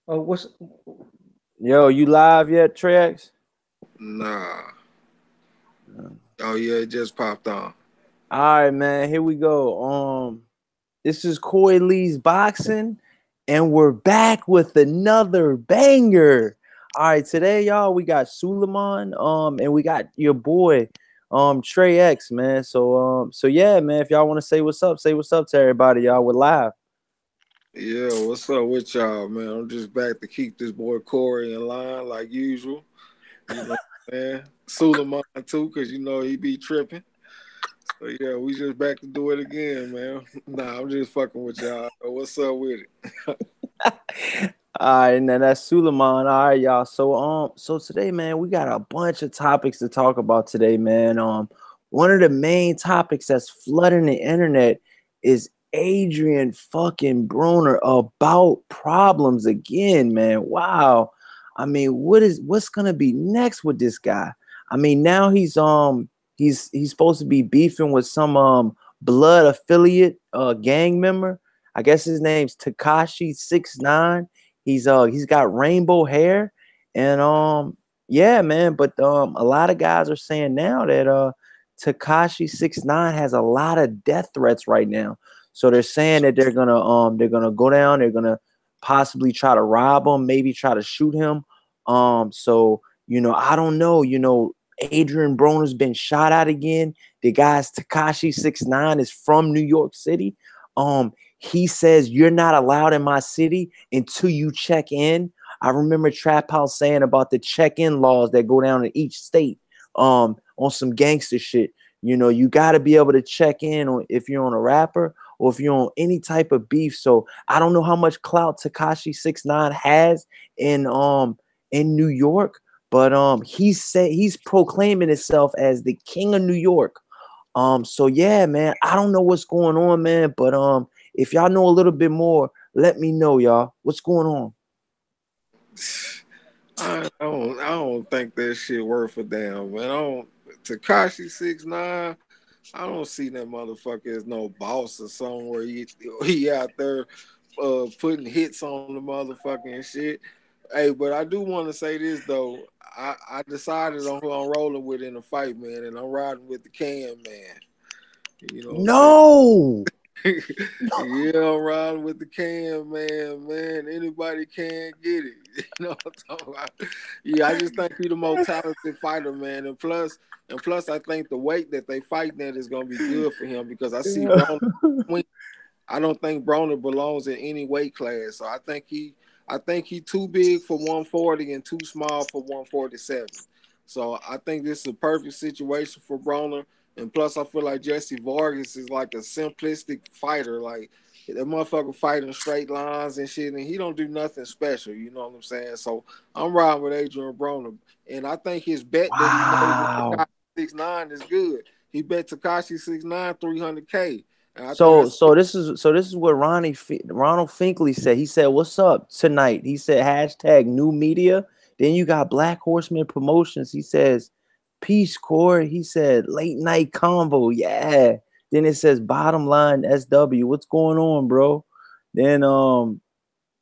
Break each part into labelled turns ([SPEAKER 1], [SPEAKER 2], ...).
[SPEAKER 1] What's
[SPEAKER 2] Yo, you live yet, Trex?
[SPEAKER 3] Nah. Oh yeah, it just popped on.
[SPEAKER 2] All right, man. Here we go. This is Coy Lee's boxing, and we're back with another banger. All right, today, y'all, we got Suleiman, and we got your boy, Trey X, man. So yeah, man. If y'all want to say what's up to everybody, y'all. We're live.
[SPEAKER 3] Yeah, what's up with y'all, man? I'm just back to keep this boy Corey in line like usual. You know what I'm saying? Suleiman too, cause you know he be tripping. So yeah, we just back to do it again, man. Nah, I'm just fucking with y'all. What's up with it?
[SPEAKER 2] All right, and then that's Suleiman. All right, y'all. So today, man, we got a bunch of topics to talk about today, man. One of the main topics that's flooding the internet is Adrian fucking Broner about problems again, man. Wow. I mean, what's gonna be next with this guy? I mean, now he's supposed to be beefing with some blood affiliate gang member. I guess his name's Takashi 69. He's got rainbow hair, and yeah, man. But a lot of guys are saying now that Takashi 69 has a lot of death threats right now. So they're saying that they're gonna go down, they're gonna possibly try to rob him, maybe try to shoot him. So I don't know. Adrian Broner's been shot at again. The guy's Takashi 69 is from New York City. He says you're not allowed in my city until you check in. I remember Trap House saying about the check-in laws that go down in each state on some gangster shit. You got to be able to check in on if you're on a rapper or if you're on any type of beef. So I don't know how much clout Takashi 69 has in New York, but he said he's proclaiming himself as the king of New York. So yeah, man, I don't know what's going on, man, but if y'all know a little bit more, let me know, y'all. What's going on?
[SPEAKER 3] I don't think that shit worth a damn, man. I don't Takashi 69. I don't see that motherfucker as no boss or somewhere he out there putting hits on the motherfucker and shit. Hey, but I do want to say this though. I decided on who I'm rolling with in the fight, man, and I'm riding with the Can man. You know what I'm saying?
[SPEAKER 2] No.
[SPEAKER 3] Yeah, I'm riding with the Can man, man. Anybody can get it. You know what I'm talking about? Yeah, I just think he's the most talented fighter, man. And plus, I think the weight that they fighting at is gonna be good for him because I see Broner. I don't think Broner belongs in any weight class. So I think he too big for 140 and too small for 147. So I think this is a perfect situation for Broner. And plus, I feel like Jesse Vargas is like a simplistic fighter. Like that motherfucker fighting straight lines and shit, and he don't do nothing special. You know what I'm saying? So I'm riding with Adrian Broner, and I think his bet that he made with
[SPEAKER 2] Wow.
[SPEAKER 3] Takashi 69 is good. He bet Takashi 69 300K. And I think
[SPEAKER 2] So
[SPEAKER 3] that's
[SPEAKER 2] so this is so this is what Ronald Finkley said. He said, "What's up tonight?" He said hashtag new media. Then you got Black Horseman Promotions. He says, "Peace Corps." He said, "Late night convo." Yeah. Then it says bottom line SW. What's going on, bro? Then and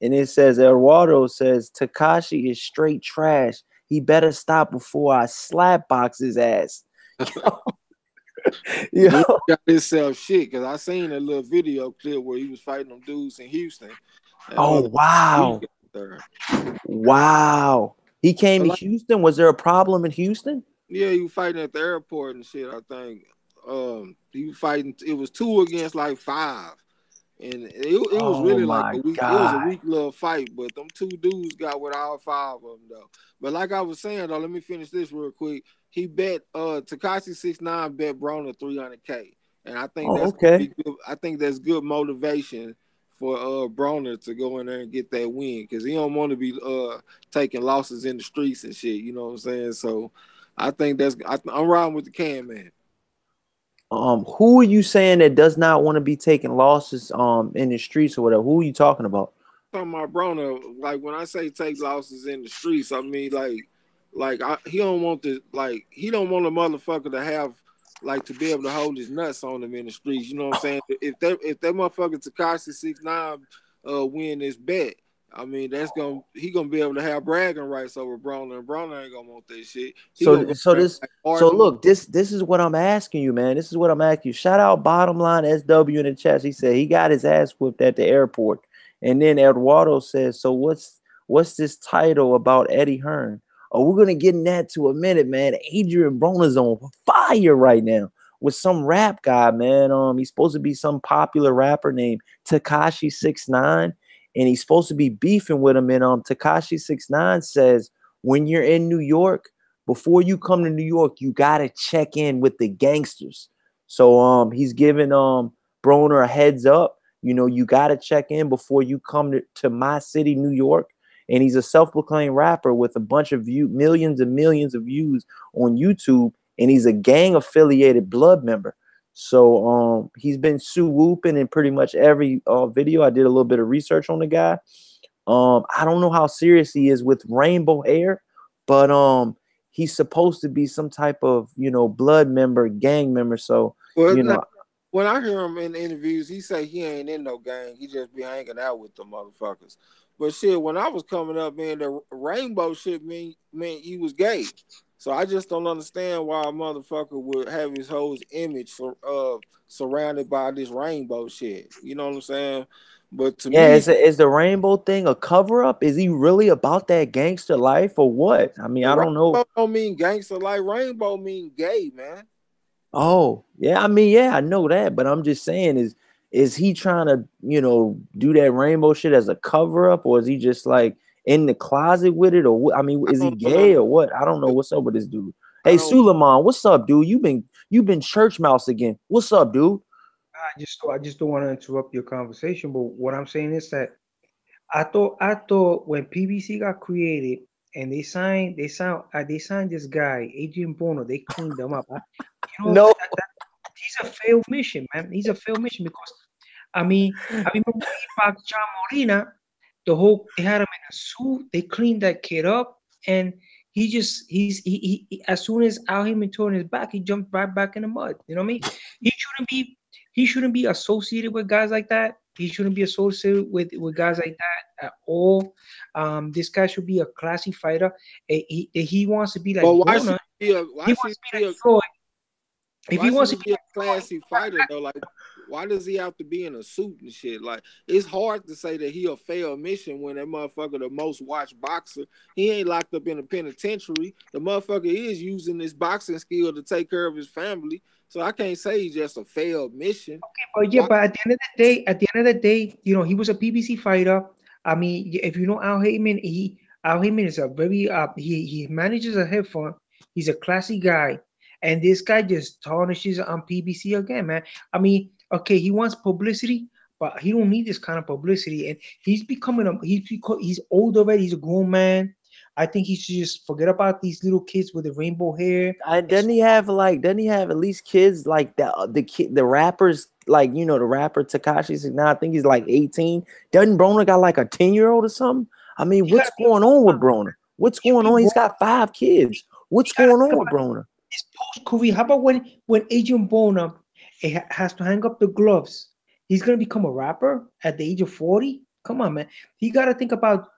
[SPEAKER 2] it says Eduardo says Takashi is straight trash. He better stop before I slap box his ass.
[SPEAKER 3] Dude
[SPEAKER 2] Yo.
[SPEAKER 3] got himself shit because I seen a little video clip where he was fighting them dudes in Houston. That
[SPEAKER 2] Oh
[SPEAKER 3] mother weak
[SPEAKER 2] wow.
[SPEAKER 3] out there.
[SPEAKER 2] Wow. He came
[SPEAKER 3] But
[SPEAKER 2] to
[SPEAKER 3] like,
[SPEAKER 2] Houston. Was there a problem in Houston?
[SPEAKER 3] yeah, he was fighting at the airport and shit. I think he was fighting. It was two against like five, and it was
[SPEAKER 2] Oh
[SPEAKER 3] really like a
[SPEAKER 2] my
[SPEAKER 3] weak. It was a
[SPEAKER 2] God.
[SPEAKER 3] weak little fight, but them two dudes got with all five of them though. But like I was saying though, let me finish this real quick. He bet Takashi 69 bet Broner 300K, and I think
[SPEAKER 2] Oh,
[SPEAKER 3] that's gonna
[SPEAKER 2] okay.
[SPEAKER 3] be good. I think that's good motivation for Broner to go in there and get that win because he don't want to be taking losses in the streets and shit. You know what I'm saying? So I think I'm riding with the Can man.
[SPEAKER 2] Who are you saying that does not want to be taking losses in the streets or whatever? Who are you talking about?
[SPEAKER 3] Talking about Broner, like when I say take losses in the streets, I mean he don't want to he don't want a motherfucker to have to be able to hold his nuts on him in the streets. You know what I'm saying? If that motherfucker Takashi 69 win this bet, I mean, he gonna be able to have bragging rights over Broner, and Broner ain't gonna want that shit. He gonna
[SPEAKER 2] So
[SPEAKER 3] go
[SPEAKER 2] so
[SPEAKER 3] there
[SPEAKER 2] this
[SPEAKER 3] like
[SPEAKER 2] so
[SPEAKER 3] Martin.
[SPEAKER 2] look, this is what I'm asking you, man. This is what I'm asking you. Shout out bottom line SW in the chat. He said he got his ass whipped at the airport. And then Eduardo says, so what's this title about Eddie Hearn? Oh, we're gonna get in that to a minute, man. Adrian Broner's on fire right now with some rap guy, man. He's supposed to be some popular rapper named Takashi 69, and he's supposed to be beefing with him. And Takashi 69 says, when you're in New York, before you come to New York, you gotta check in with the gangsters. So he's giving Broner a heads up. You know, you gotta check in before you come to my city, New York. And he's a self-proclaimed rapper with a bunch of millions and millions of views on YouTube, and he's a gang affiliated blood member. So he's been sue whooping in pretty much every video. I did a little bit of research on the guy. I don't know how serious he is with rainbow hair, but he's supposed to be some type of, you know, blood member, gang member. So,
[SPEAKER 3] Well,
[SPEAKER 2] you
[SPEAKER 3] now,
[SPEAKER 2] know,
[SPEAKER 3] when I hear him in interviews, he say he ain't in no gang. He just be hanging out with the motherfuckers. But shit, when I was coming up, man, the rainbow shit meant he was gay. So I just don't understand why a motherfucker would have his whole image surrounded by this rainbow shit. You know what I'm saying? But to
[SPEAKER 2] yeah,
[SPEAKER 3] me,
[SPEAKER 2] is the rainbow thing a cover up? Is he really about that gangster life or what? I mean,
[SPEAKER 3] the
[SPEAKER 2] I don't know.
[SPEAKER 3] rainbow don't mean gangster. Like rainbow mean gay, man.
[SPEAKER 2] Oh, yeah. I mean, yeah, I know that, but I'm just saying, is he trying to, you know, do that rainbow shit as a cover up, or is he just like in the closet with it, or what? I mean,
[SPEAKER 3] I
[SPEAKER 2] is he
[SPEAKER 3] don't know none
[SPEAKER 2] gay
[SPEAKER 3] of
[SPEAKER 2] or what? I don't know
[SPEAKER 3] that.
[SPEAKER 2] what's up with this dude.
[SPEAKER 3] I
[SPEAKER 2] Hey,
[SPEAKER 3] don't.
[SPEAKER 2] Suleiman, what's up, dude? You've been church mouse again. What's up, dude?
[SPEAKER 1] I just don't want to interrupt your conversation, but what I'm saying is that I thought when PBC got created and they signed this guy Adrian Bono, they cleaned them up.
[SPEAKER 2] No,
[SPEAKER 1] He's a failed mission, man. He's a failed mission because I remember way back John Molina, they had him in a suit, they cleaned that kid up, and as soon as Al Heyman turned his back, he jumped right back in the mud. You know what I mean? He shouldn't be he shouldn't be associated with guys like that. He shouldn't be associated with guys like that at all. This guy should be a classy fighter. He wants to be
[SPEAKER 3] But
[SPEAKER 1] like Broner. He
[SPEAKER 3] why should
[SPEAKER 1] wants to be
[SPEAKER 3] he be
[SPEAKER 1] like
[SPEAKER 3] a
[SPEAKER 1] Floyd. If
[SPEAKER 3] why
[SPEAKER 1] he
[SPEAKER 3] should
[SPEAKER 1] wants to
[SPEAKER 3] he
[SPEAKER 1] be
[SPEAKER 3] be a
[SPEAKER 1] like Floyd,
[SPEAKER 3] classy fighter though? Like, why does he have to be in a suit and shit? Like, it's hard to say that he a failed mission when that motherfucker the most watched boxer. He ain't locked up in a penitentiary. The motherfucker is using his boxing skill to take care of his family. So I can't say he's just a failed mission.
[SPEAKER 1] but yeah,
[SPEAKER 3] Why?
[SPEAKER 1] but at the end of the day, he was a PBC fighter. I mean, if you know Al Heyman is a very he manages a head fund. He's a classy guy, and this guy just tarnishes on PBC again, man. I mean, okay, he wants publicity, but he don't need this kind of publicity. And he's old already. He's a grown man. I think he should just forget about these little kids with the rainbow hair.
[SPEAKER 2] doesn't he have at least kids like the rappers, like, you know, the rapper Takashi 69? I think he's like 18. Doesn't Broner got like a 10-year-old or something? I mean,
[SPEAKER 1] You gotta
[SPEAKER 2] what's
[SPEAKER 1] be
[SPEAKER 2] going on with Broner? What's
[SPEAKER 1] you
[SPEAKER 2] going
[SPEAKER 1] be
[SPEAKER 2] on? He's got 5 kids.
[SPEAKER 1] You
[SPEAKER 2] What's
[SPEAKER 1] gotta
[SPEAKER 2] going
[SPEAKER 1] think
[SPEAKER 2] on with
[SPEAKER 1] about
[SPEAKER 2] Broner?
[SPEAKER 1] this post career. How about when Adrian Bona has to hang up the gloves? He's gonna become a rapper at the age of 40. Come on, man. He gotta think about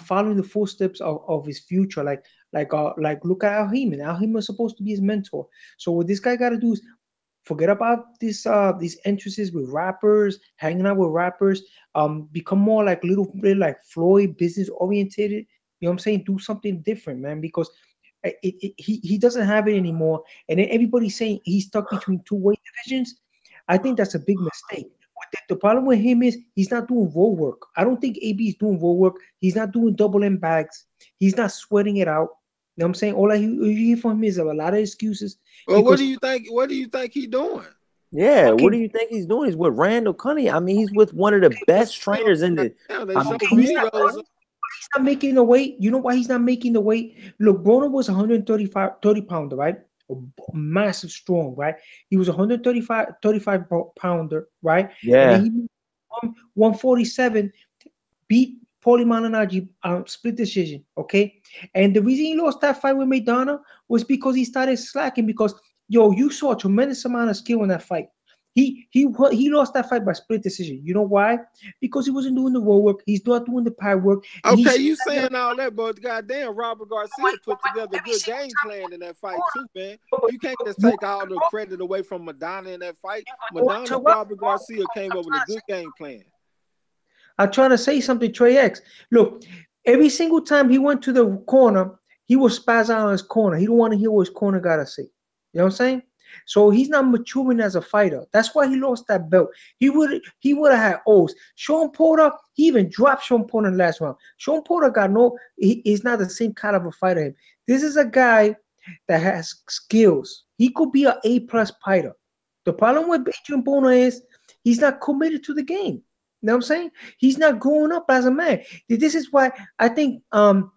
[SPEAKER 1] following the footsteps of his future. Like look at Al Heyman. Al Heyman was supposed to be his mentor. So what this guy gotta do is forget about these entrances with rappers, hanging out with rappers. Become more like little bit like Floyd, business oriented. You know what I'm saying? Do something different, man, because he doesn't have it anymore. And then everybody's saying he's stuck between two weight divisions. I think that's a big mistake. The problem with him is he's not doing road work. I don't think AB is doing road work. He's not doing double M bags. He's not sweating it out. You know what I'm saying? All you hear from him is a lot of excuses
[SPEAKER 3] Well, what
[SPEAKER 1] because
[SPEAKER 3] do you think? What do you think he doing?
[SPEAKER 2] Yeah, what
[SPEAKER 1] okay,
[SPEAKER 2] do you think he's doing? He's with Randall Cunningham. I mean, he's with one of the
[SPEAKER 1] okay,
[SPEAKER 3] They
[SPEAKER 2] best
[SPEAKER 3] show,
[SPEAKER 2] trainers in the.
[SPEAKER 3] damn, they
[SPEAKER 2] I
[SPEAKER 3] show
[SPEAKER 2] mean,
[SPEAKER 1] okay,
[SPEAKER 2] come
[SPEAKER 1] he's
[SPEAKER 2] on,
[SPEAKER 1] not.
[SPEAKER 2] bro.
[SPEAKER 3] videos.
[SPEAKER 1] He's not making the weight. You know why he's not making the weight? Look, Broner was 135, 30 pounder, right? Massive, strong, right? He was 135, 35 pounder, right? And then
[SPEAKER 2] Yeah,
[SPEAKER 1] he moved 147, beat Paulie Malignaggi, split decision, okay? And the reason he lost that fight with Maidana was because he started slacking because, yo, you saw a tremendous amount of skill in that fight. He lost that fight by split decision. You know why? Because he wasn't doing the road work. He's not doing the pad work. And
[SPEAKER 3] Okay, you saying all that, but goddamn, Robert Garcia put together a good game plan in that fight too, man. You can't just take all the credit away from Madonna in that fight. Madonna, Robert Garcia came up with a good game plan.
[SPEAKER 1] I'm trying to say something, Trey X. Look, every single time he went to the corner, he was spaz out on his corner. He don't want to hear what his corner gotta say. You know what I'm saying? So he's not maturing as a fighter. That's why he lost that belt. He would have had O's. Sean Porter, he even dropped Sean Porter in the last round. Sean Porter got he's not the same kind of a fighter. This is a guy that has skills. He could be an A+ fighter. The problem with Adrian Broner is he's not committed to the game. You know what I'm saying? He's not growing up as a man. This is why I think Al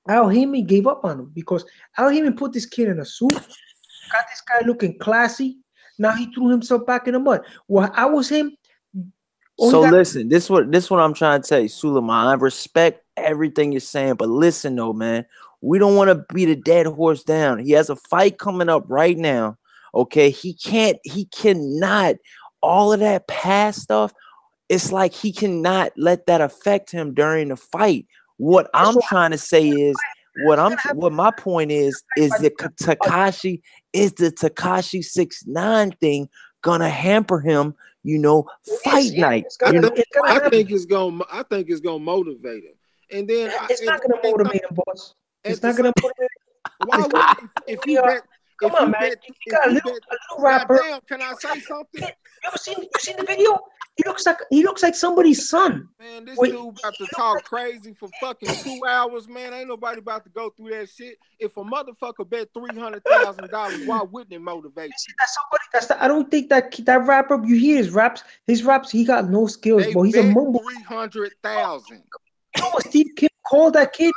[SPEAKER 1] Heyman gave up on him, because Al Heyman put this kid in a suit, got this guy looking classy. Now he threw himself back in the mud. Well, I was him.
[SPEAKER 2] So listen, this what I'm trying to tell you, Suleiman. I respect everything you're saying, but listen though, man, we don't want to beat a dead horse down. He has a fight coming up right now. Okay, he cannot, all of that past stuff. It's like he cannot let that affect him during the fight. What I'm trying to say is, what my point is the Tekashi 6ix9ine thing gonna hamper him, fight night.
[SPEAKER 3] I think it's gonna motivate him. And then
[SPEAKER 1] it's not gonna motivate him, boss. It's not gonna motivate him.
[SPEAKER 3] Why would if you bet?
[SPEAKER 1] Come on, man. You got a little rapper.
[SPEAKER 3] Goddamn, can I say something?
[SPEAKER 1] You seen the video? He looks like somebody's son.
[SPEAKER 3] Man, this dude about to talk crazy for fucking 2 hours, man. Ain't nobody about to go through that shit. If a motherfucker bet $300,000, why wouldn't it motivate you?
[SPEAKER 1] I don't think that rapper. You hear his raps. He got no skills, but he's a mumble.
[SPEAKER 3] 300,000.
[SPEAKER 1] You know what Steve Kim called that kid?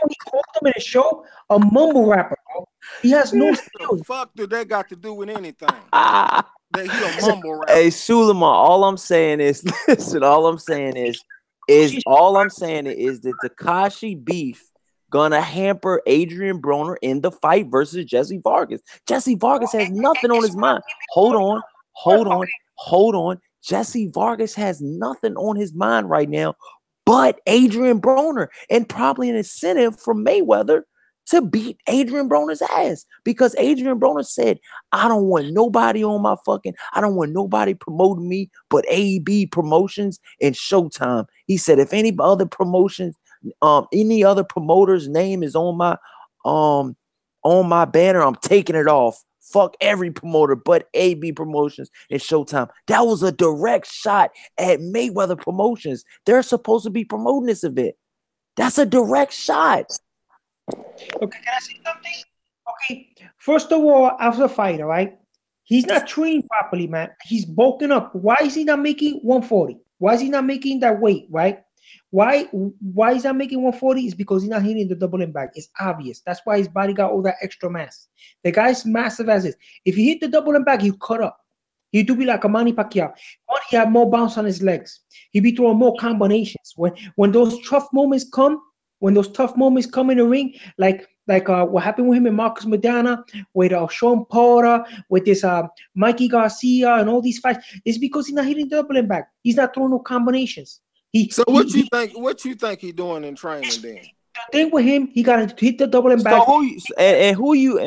[SPEAKER 1] He called him in a show a mumble rapper, bro. He has no skills.
[SPEAKER 3] What the fuck do that got to do with anything? That he a mumble rapper.
[SPEAKER 2] Hey, Suleiman, all I'm saying is, listen, all I'm saying is the Tekashi beef gonna hamper Adrian Broner in the fight versus Jesse Vargas. Jesse Vargas has nothing on his mind. Hold on. Jesse Vargas has nothing on his mind right now but Adrian Broner, and probably an incentive from Mayweather to beat Adrian Broner's ass, because Adrian Broner said, I don't want nobody promoting me but AEB Promotions and Showtime. He said, if any other promotions, any other promoter's name is on my banner, I'm taking it off. Fuck every promoter but AB Promotions and Showtime. That was a direct shot at Mayweather Promotions. They're supposed to be promoting this event. That's a direct shot.
[SPEAKER 1] Okay, can I say something? Okay, first of all, as a fighter, right? He's not trained properly, man. He's bulking up. Why is he not making 140? Why is he not making that weight, right? Why is not making 140? Is because he's not hitting the double impact. It's obvious. That's why his body got all that extra mass. The guy's massive as is. If he hit the double impact, he'll cut up. He'd be like a Manny Pacquiao. But he had more bounce on his legs. He'd be throwing more combinations. When those tough moments come in the ring, like what happened with him and Marcus Madonna, with Sean Porter, with this Mikey Garcia and all these fights, it's because he's not hitting the double impact. He's not throwing no combinations.
[SPEAKER 3] What you think he's doing in training then?
[SPEAKER 1] The thing with him, he got to hit the double impact.
[SPEAKER 2] So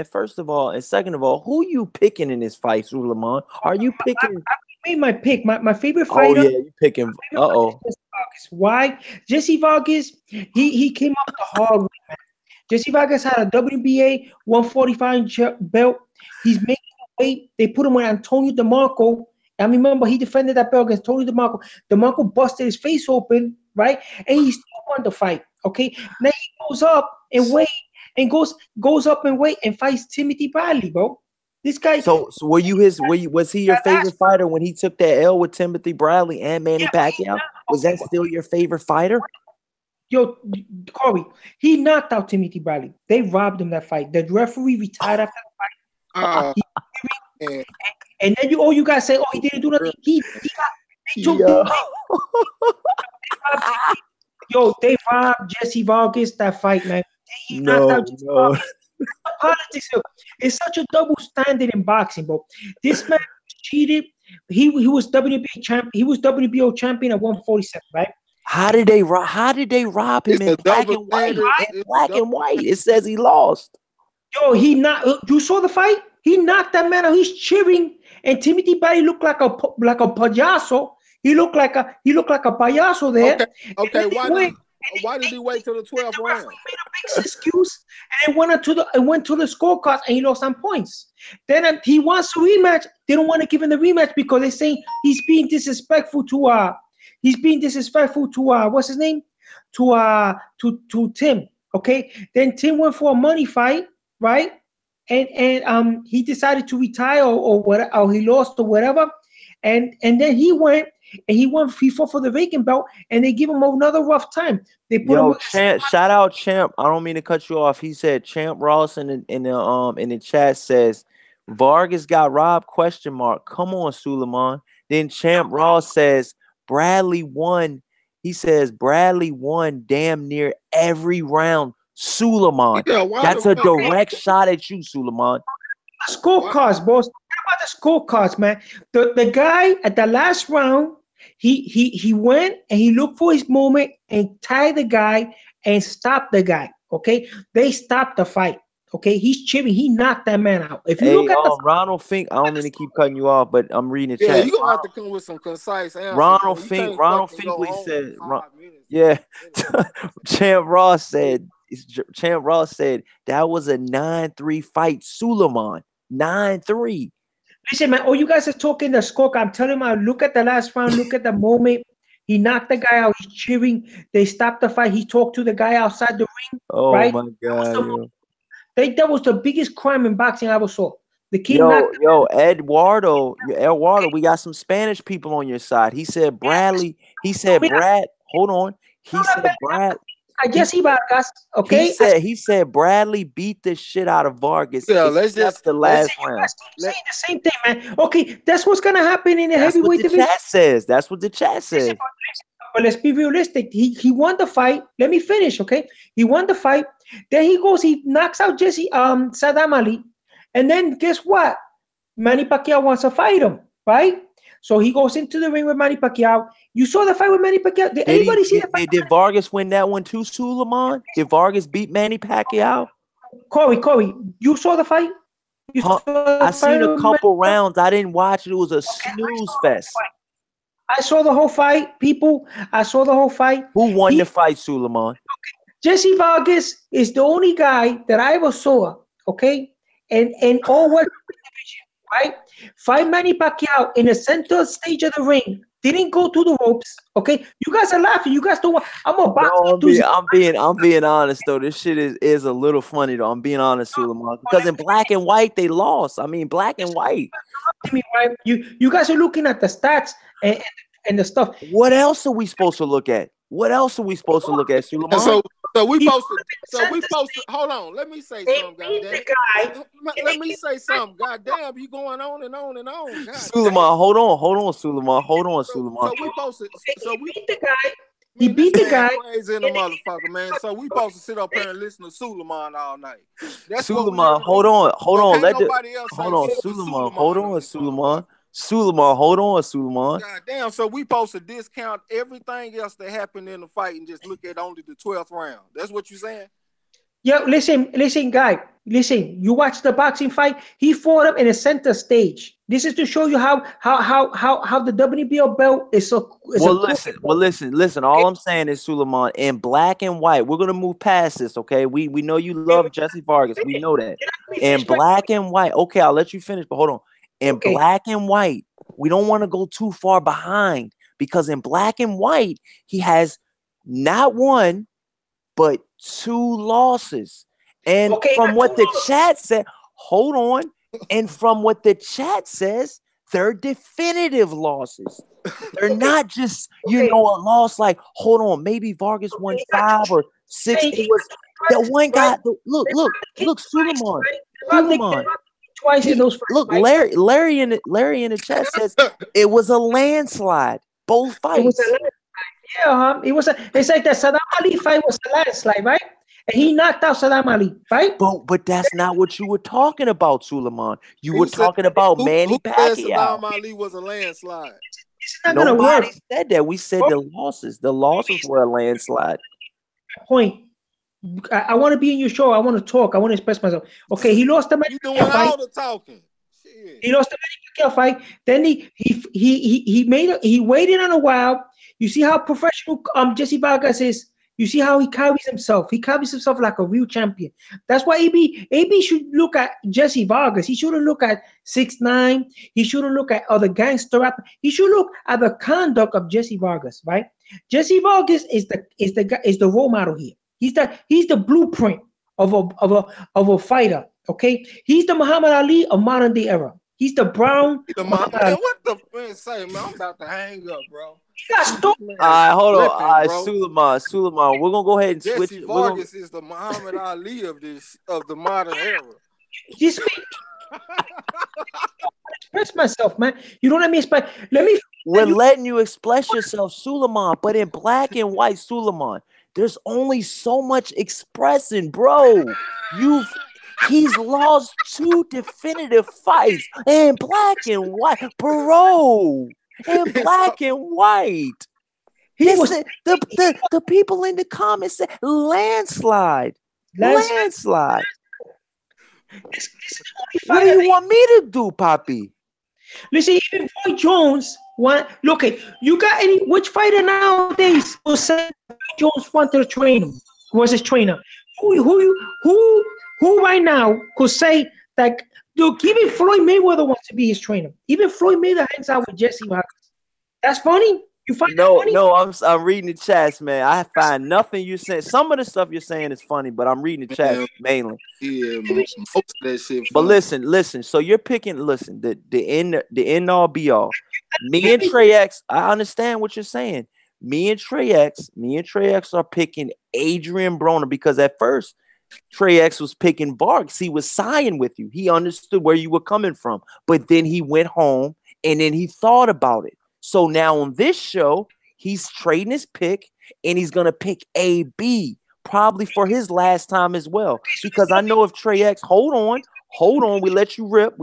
[SPEAKER 2] first of all, and second of all, who you picking in this fight, Suleiman? Are you picking?
[SPEAKER 1] I made my pick. My favorite fighter.
[SPEAKER 2] Oh yeah, you picking.
[SPEAKER 1] Why? Jesse Vargas. He came up the hard way, man. Jesse Vargas had a WBA 145 belt. He's making weight. They put him with Antonio DeMarco. I remember he defended that belt against Tony DeMarco. DeMarco busted his face open, right? And he still won the fight. Okay. Now he goes up in weight and goes up in weight and fights Timothy Bradley, bro. This guy.
[SPEAKER 2] So was he your favorite fighter when he took that L with Timothy Bradley and Manny Pacquiao? Was that still your favorite fighter?
[SPEAKER 1] Yo, Corey, he knocked out Timothy Bradley. They robbed him that fight. The referee retired after the fight. And then you guys say, he didn't do nothing. He took they robbed Jesse Vargas that fight, man. He knocked out Jesse Vargas. Politics, it's such a double standard in boxing, bro. This man cheated. He was WBA champ. He was WBO champion at 147, right?
[SPEAKER 2] How did they rob him
[SPEAKER 3] It's
[SPEAKER 2] in
[SPEAKER 3] a
[SPEAKER 2] black
[SPEAKER 3] double
[SPEAKER 2] and white?
[SPEAKER 3] standard.
[SPEAKER 2] In
[SPEAKER 3] It's a
[SPEAKER 2] black
[SPEAKER 3] double.
[SPEAKER 2] and white, it says he lost.
[SPEAKER 1] Yo, he not. You saw the fight? He knocked that man out. He's cheering, and Timothy Barry looked like a payaso. He looked like a payaso there.
[SPEAKER 3] Okay,
[SPEAKER 1] And
[SPEAKER 3] okay.
[SPEAKER 1] then they went.
[SPEAKER 3] Why did he wait till the
[SPEAKER 1] And
[SPEAKER 3] 12th
[SPEAKER 1] the
[SPEAKER 3] round?
[SPEAKER 1] referee made a big excuse, and it went to the scorecards, and he lost on points. Then he wants a rematch. They don't want to give him the rematch because they're saying he's being disrespectful to what's his name, to Tim. Okay, then Tim went for a money fight, right? And he decided to retire or what, or he lost or whatever, and then he fought for the vacant belt, and they give him another rough time. They put him
[SPEAKER 2] Yo,
[SPEAKER 1] with
[SPEAKER 2] Champ, shout out Champ. I don't mean to cut you off. He said Champ Ross in the chat says Vargas got robbed, question mark. Come on, Suleiman. Then Champ Ross says Bradley won. He says Bradley won damn near every round. Suleiman.
[SPEAKER 3] Yeah, why
[SPEAKER 2] That's
[SPEAKER 3] the
[SPEAKER 2] a
[SPEAKER 3] fuck?
[SPEAKER 2] direct shot at you, Suleiman.
[SPEAKER 1] scorecards, boss. What about the scorecards, man? The guy at the last round, he went and he looked for his moment and tied the guy and stopped the guy. Okay, they stopped the fight. Okay, he's chipping. He knocked that man out. If you
[SPEAKER 2] Hey,
[SPEAKER 1] look at the
[SPEAKER 2] Ronald Fink. I don't mean to keep cutting you off, but I'm reading the
[SPEAKER 3] Yeah,
[SPEAKER 2] chat.
[SPEAKER 3] you gonna have to come with some concise answers.
[SPEAKER 2] Ronald
[SPEAKER 3] Man. You
[SPEAKER 2] Fink.
[SPEAKER 3] can't
[SPEAKER 2] Ronald
[SPEAKER 3] fucking go
[SPEAKER 2] Finkley
[SPEAKER 3] on
[SPEAKER 2] said.
[SPEAKER 3] for 5 minutes.
[SPEAKER 2] Yeah, Champ Ross said. Champ Ross said that was a 9-3 fight. Suleiman 9-3.
[SPEAKER 1] listen, man. Oh, you guys are talking the score. I'm telling you, look at the last round. Look at the moment. He knocked the guy out. He's cheering. They stopped the fight. He talked to the guy outside the ring.
[SPEAKER 2] Oh
[SPEAKER 1] Right?
[SPEAKER 2] my God, yo.
[SPEAKER 1] That was the biggest crime in boxing I ever saw. The kid
[SPEAKER 2] Yo,
[SPEAKER 1] knocked.
[SPEAKER 2] Eduardo, we got some Spanish people on your side. He said Bradley. He said
[SPEAKER 1] Mira,
[SPEAKER 2] Brad. Hold on. He said Brad.
[SPEAKER 1] a Jesse Vargas,
[SPEAKER 2] He
[SPEAKER 1] okay?
[SPEAKER 2] said Bradley beat the shit out of Vargas.
[SPEAKER 3] Yeah, let's
[SPEAKER 2] except
[SPEAKER 3] just
[SPEAKER 2] the
[SPEAKER 3] let's
[SPEAKER 2] last round.
[SPEAKER 1] Saying the same thing, man. Okay, that's what's gonna happen in the
[SPEAKER 2] That's what
[SPEAKER 1] heavyweight
[SPEAKER 2] the
[SPEAKER 1] division.
[SPEAKER 2] chat says. That's what the chat says.
[SPEAKER 1] But let's be realistic. He won the fight. Let me finish, okay? He won the fight. Then he knocks out Saddam Ali, and then guess what? Manny Pacquiao wants to fight him, right? So he goes into the ring with Manny Pacquiao. You saw the fight with Manny Pacquiao. Did anybody see the fight?
[SPEAKER 2] Did Vargas win that one too, Suleiman? Did Vargas beat Manny Pacquiao?
[SPEAKER 1] Corey, you saw the fight? You
[SPEAKER 2] Huh?
[SPEAKER 1] saw the
[SPEAKER 2] I
[SPEAKER 1] fight
[SPEAKER 2] seen a
[SPEAKER 1] with
[SPEAKER 2] couple
[SPEAKER 1] Manny Pacquiao?
[SPEAKER 2] rounds. I didn't watch it. It was a
[SPEAKER 1] Okay,
[SPEAKER 2] snooze fest.
[SPEAKER 1] I saw the whole fight, people. I saw the whole fight.
[SPEAKER 2] Who won the fight, Suleiman?
[SPEAKER 1] Jesse Vargas is the only guy that I ever saw, okay, and all West division, right? Fight Manny Pacquiao in the center stage of the ring. Didn't go to the ropes, okay? You guys are laughing. You guys don't want. I'm a boxing enthusiast.
[SPEAKER 2] I'm being honest though. This shit is a little funny though. I'm being honest, Suleiman. Because in black and white they lost. I mean, black and white.
[SPEAKER 1] Right? You guys are looking at the stats and the stuff.
[SPEAKER 2] What else are we supposed to look at? What else are we supposed to look at, Suleiman?
[SPEAKER 3] And so we posted. Hold on. Let me say something, goddamn. Let me say something. Goddamn, you going on and on and on.
[SPEAKER 2] Suleiman, hold on, Suleiman.
[SPEAKER 3] So we posted. So we
[SPEAKER 1] beat the guy.
[SPEAKER 3] He beat the guy. Crazy in the motherfucker, man. So we supposed to sit up here and listen to Suleiman all night. That's
[SPEAKER 2] Suleiman, hold on. Suleiman, hold on, Suleiman.
[SPEAKER 3] God damn, so we supposed to discount everything else that happened in the fight and just look at only the 12th round. That's what you're saying?
[SPEAKER 1] Yeah, listen, guy. Listen, you watch the boxing fight. He fought him in a center stage. This is to show you how the WBO belt is so.
[SPEAKER 2] Listen. All I'm saying is, Suleiman, in black and white, we're gonna move past this, okay? We know you love Jesse Vargas. We know that. In black and white, okay, I'll let you finish, but hold on. In black and white, we don't want to go too far behind because in black and white, he has not one, but 2 losses. And from what the chat said, hold on. And from what the chat says, they're definitive losses. They're not just, a loss like, hold on, maybe Vargas won 5 or 6. It was that one guy. Look, Suleiman.
[SPEAKER 1] Twice in those.
[SPEAKER 2] Look, Larry in the chat says it was a landslide. Both fights.
[SPEAKER 1] It was a landslide. Yeah, it was. It's like the Saddam Ali fight was a landslide, right? and he knocked out Saddam Ali, right?
[SPEAKER 2] But that's not what you were talking about, Suleiman. You were
[SPEAKER 3] Who said
[SPEAKER 2] talking about
[SPEAKER 3] who
[SPEAKER 2] Manny
[SPEAKER 3] said
[SPEAKER 2] Pacquiao.
[SPEAKER 3] Saddam Ali was a landslide?
[SPEAKER 1] It's not gonna
[SPEAKER 2] Nobody
[SPEAKER 1] work.
[SPEAKER 2] said that. We said the losses. The losses were a landslide.
[SPEAKER 1] Point. I want to be in your show. I want to talk. I want to express myself. Okay, he lost the
[SPEAKER 3] You doing
[SPEAKER 1] Manny fight.
[SPEAKER 3] all the talking. Shit.
[SPEAKER 1] He lost the Manny Pacquiao fight. Then he waited on a while. You see how professional Jesse Vargas is. You see how he carries himself. He carries himself like a real champion. That's why AB should look at Jesse Vargas. He shouldn't look at 6ix9ine. He shouldn't look at other gangster rap. He should look at the conduct of Jesse Vargas, right? Jesse Vargas is the role model here. He's the blueprint of a fighter. Okay, he's the Muhammad Ali of modern day era. He's the brown.
[SPEAKER 3] Man, what the man say, man? I'm about to hang up, bro.
[SPEAKER 1] He got stolen.
[SPEAKER 2] All right, hold on.
[SPEAKER 3] Flipping,
[SPEAKER 2] All right,
[SPEAKER 3] bro.
[SPEAKER 2] Suleiman. We're gonna go ahead and switch.
[SPEAKER 3] Jesse Vargas is the Muhammad Ali of the modern era.
[SPEAKER 1] Just express myself, man. You don't let me express.
[SPEAKER 2] We're letting you express yourself, Suleiman. But in black and white, Suleiman, there's only so much expressing, bro. He's lost 2 definitive fights in black and white, bro. In black and white. The people in the comments said landslide. Landslide. What do you want me to do, Papi?
[SPEAKER 1] Listen, even Roy Jones look at you got which fighter nowadays will say Jones wanted to train him, was his trainer? Who right now could say that even Floyd Mayweather wants to be his trainer? Even Floyd Mayweather hangs out with Jesse Vargas. That's funny. You find that funny?
[SPEAKER 2] No, I'm reading the chats, man. I find nothing you're saying. Some of the stuff you're saying is funny, but I'm reading the chat mainly.
[SPEAKER 3] Yeah, most of that shit.
[SPEAKER 2] But listen. So you're picking. Listen, the end all be all. Me and Trey X. I understand what you're saying. Me and Trey X are picking Adrian Broner because at first Trey X was picking Vargas. He was siding with you. He understood where you were coming from, but then he went home and then he thought about it. So now on this show, he's trading his pick and he's gonna pick AB probably for his last time as well. Because I know if Trey X, hold on, we let you rip.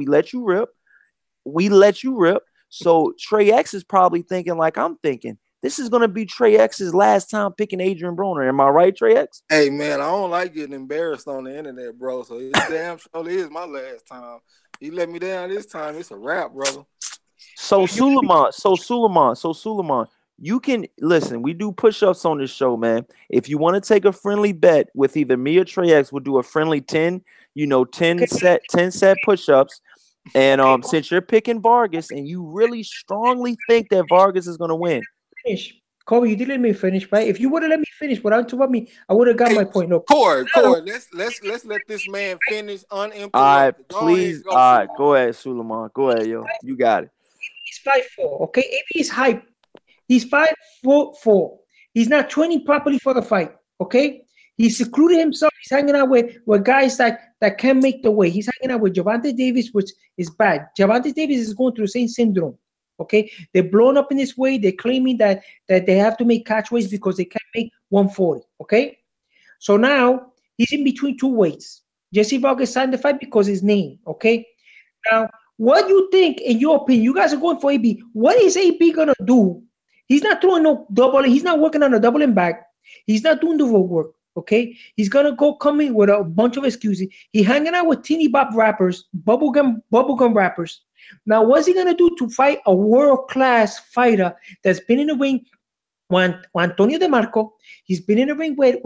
[SPEAKER 2] So Trey X is probably thinking like I'm thinking. This is gonna be Trey X's last time picking Adrian Broner. Am I right, Trey X?
[SPEAKER 3] Hey man, I don't like getting embarrassed on the internet, bro. So it damn sure is my last time. He let me down this time. It's a wrap, brother.
[SPEAKER 2] So Suleiman, you can listen. We do push-ups on this show, man. If you want to take a friendly bet with either me or Trey X, we'll do a friendly 10 set push-ups. And since you're picking Vargas and you really strongly think that Vargas is gonna win.
[SPEAKER 1] Finish. Kobe, you didn't let me finish, right? If you would have let me finish without interrupting me, I would have got my point. Look,
[SPEAKER 3] Corey, let's let this man finish uninterrupted.
[SPEAKER 2] All right, please. All right, go ahead, Suleiman. Go ahead, yo. You got it.
[SPEAKER 1] He's 5'4", okay? AB is hype. He's 5'4". He's not training properly for the fight, okay? He's secluded himself. He's hanging out with guys that can't make the weight. He's hanging out with Gervonta Davis, which is bad. Gervonta Davis is going through the same syndrome, okay? They're blown up in this way. They're claiming that they have to make catch weights because they can't make 140, okay? So now he's in between 2 weights. Jesse Vargas signed the fight because his name, okay? Now, what you think, in your opinion, you guys are going for AB. What is AB gonna do? He's not throwing no double. He's not working on a double and back. He's not doing the road work. Okay, he's gonna come in with a bunch of excuses. He hanging out with teeny bop rappers, bubblegum rappers. Now, what's he gonna do to fight a world class fighter that's been in the ring? Antonio DeMarco. He's been in the ring with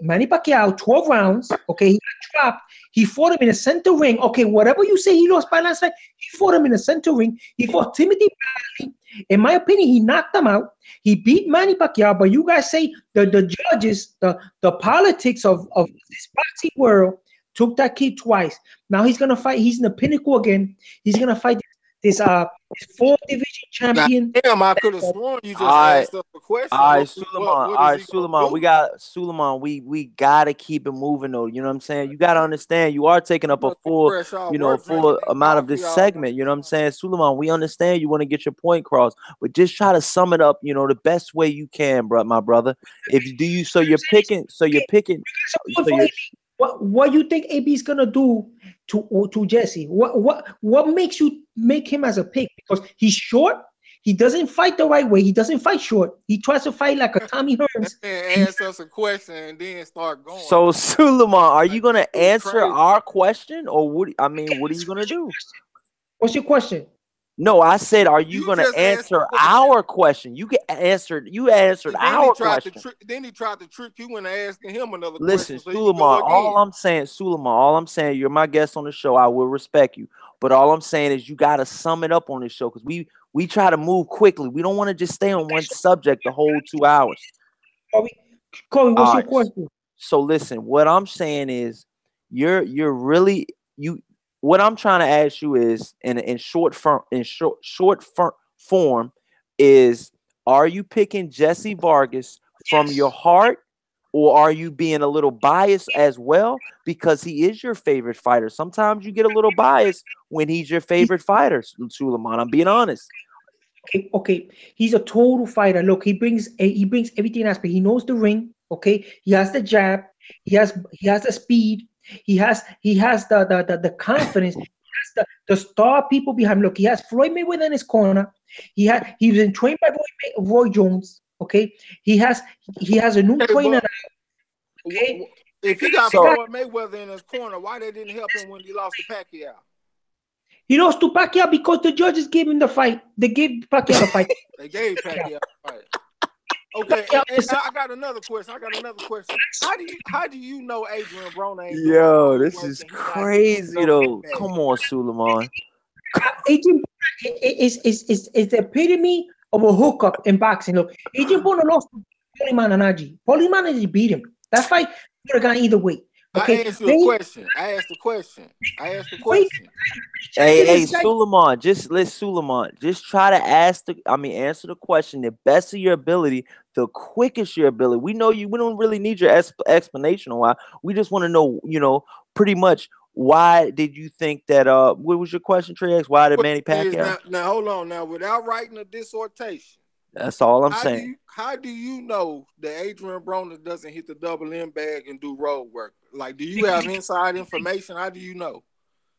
[SPEAKER 1] Manny Pacquiao 12 rounds. Okay, he got dropped. He fought him in a center ring. Okay, whatever you say, he lost by landslide. He fought him in a center ring. He fought Timothy Bradley. In my opinion, he knocked him out. He beat Manny Pacquiao. But you guys say the judges, the politics of this boxing world took that kid twice. Now he's gonna fight. He's in the pinnacle again. He's gonna fight this fourth division
[SPEAKER 3] God
[SPEAKER 1] champion.
[SPEAKER 3] damn, I could have sworn you just
[SPEAKER 2] All right.
[SPEAKER 3] asked us a question.
[SPEAKER 2] All right,
[SPEAKER 3] What,
[SPEAKER 2] Suleiman.
[SPEAKER 3] what
[SPEAKER 2] All
[SPEAKER 3] is
[SPEAKER 2] right,
[SPEAKER 3] he gonna
[SPEAKER 2] Suleiman.
[SPEAKER 3] do?
[SPEAKER 2] We got Suleiman. We gotta keep it moving though. You know what I'm saying? You gotta understand. You are taking
[SPEAKER 3] You
[SPEAKER 2] up a
[SPEAKER 3] must be
[SPEAKER 2] full,
[SPEAKER 3] fresh off
[SPEAKER 2] you know,
[SPEAKER 3] work drinking
[SPEAKER 2] full
[SPEAKER 3] that
[SPEAKER 2] amount of
[SPEAKER 3] coffee
[SPEAKER 2] this
[SPEAKER 3] all
[SPEAKER 2] segment.
[SPEAKER 3] night.
[SPEAKER 2] You know what I'm saying, Suleiman? We understand you want to get your point across, but just try to sum it up. You know, the best way you can, bro, my brother. If you do, you so you're picking. So you're picking. So you're.
[SPEAKER 1] What you think AB is gonna do to Jesse? What makes you make him as a pick? Because he's short. He doesn't fight the right way. He doesn't fight short. He tries to fight like a Tommy
[SPEAKER 3] That
[SPEAKER 1] Hearns.
[SPEAKER 3] man ask us a question and then start going.
[SPEAKER 2] So Suleiman, are you
[SPEAKER 3] Like,
[SPEAKER 2] gonna
[SPEAKER 3] this dude
[SPEAKER 2] answer
[SPEAKER 3] crazy.
[SPEAKER 2] our question, or what? I mean, what are you gonna do?
[SPEAKER 1] What's your question?
[SPEAKER 2] No, I said, are you
[SPEAKER 3] You
[SPEAKER 2] gonna
[SPEAKER 3] just asked the
[SPEAKER 2] answer
[SPEAKER 3] question.
[SPEAKER 2] our question? You answered
[SPEAKER 3] And then he
[SPEAKER 2] our
[SPEAKER 3] tried
[SPEAKER 2] question.
[SPEAKER 3] to trick you into asking him another
[SPEAKER 2] Listen,
[SPEAKER 3] question so he could
[SPEAKER 2] Suleiman,
[SPEAKER 3] go again.
[SPEAKER 2] all I'm saying, you're my guest on the show. I will respect you. But all I'm saying is you gotta sum it up on this show because we try to move quickly. We don't want to just stay on one subject the whole 2 hours.
[SPEAKER 1] Corey, what's
[SPEAKER 2] All
[SPEAKER 1] your
[SPEAKER 2] right.
[SPEAKER 1] question?
[SPEAKER 2] So listen, what I'm saying is you're really what I'm trying to ask you is in short form is, are you picking Jesse Vargas from your heart, or are you being a little biased as well because he is your favorite fighter? Sometimes you get a little biased when he's your favorite fighter, Suleiman. I'm being honest.
[SPEAKER 1] Okay. He's a total fighter. Look, he brings everything aspect. He knows the ring. Okay, he has the jab. He has the speed. He has the confidence. He has the star people behind him. Look, he has Floyd Mayweather in his corner. He was trained by Roy Jones. Okay, he has a new
[SPEAKER 3] Hey,
[SPEAKER 1] trainer.
[SPEAKER 3] but
[SPEAKER 1] Okay,
[SPEAKER 3] if he got
[SPEAKER 2] So
[SPEAKER 3] Floyd Mayweather in his corner, why they didn't help him when he lost to Pacquiao?
[SPEAKER 1] he lost to Pacquiao because the judges gave him the fight. They gave Pacquiao the fight.
[SPEAKER 3] They gave Pacquiao a fight. Okay, and I got another question. How do you know Adrian Broner ain't doing all
[SPEAKER 2] yo,
[SPEAKER 3] the
[SPEAKER 2] this
[SPEAKER 3] work
[SPEAKER 2] is
[SPEAKER 3] and he not getting his
[SPEAKER 2] crazy
[SPEAKER 3] double
[SPEAKER 2] though.
[SPEAKER 3] bag?
[SPEAKER 2] Come on, Suleiman.
[SPEAKER 1] Adrian is the epitome of a hookup in boxing. Look, Adrian Broner lost to Paulie Malignaggi. Paulie Malignaggi beat him. That fight would have gone either way.
[SPEAKER 3] I
[SPEAKER 1] Okay,
[SPEAKER 3] asked you a question. I asked the question.
[SPEAKER 2] Hey, Suleiman, just try to answer the question the best of your ability, the quickest your ability. We know you. We don't really need your explanation on why. We just want to know, pretty much why did you think that? What was your question, Trey X? Why did Manny Pacquiao?
[SPEAKER 3] Now hold on. Now, without writing a dissertation,
[SPEAKER 2] That's all I'm saying.
[SPEAKER 3] How do you know that Adrian Broner doesn't hit the double M bag and do road work? Like, do you have inside information? How do you know?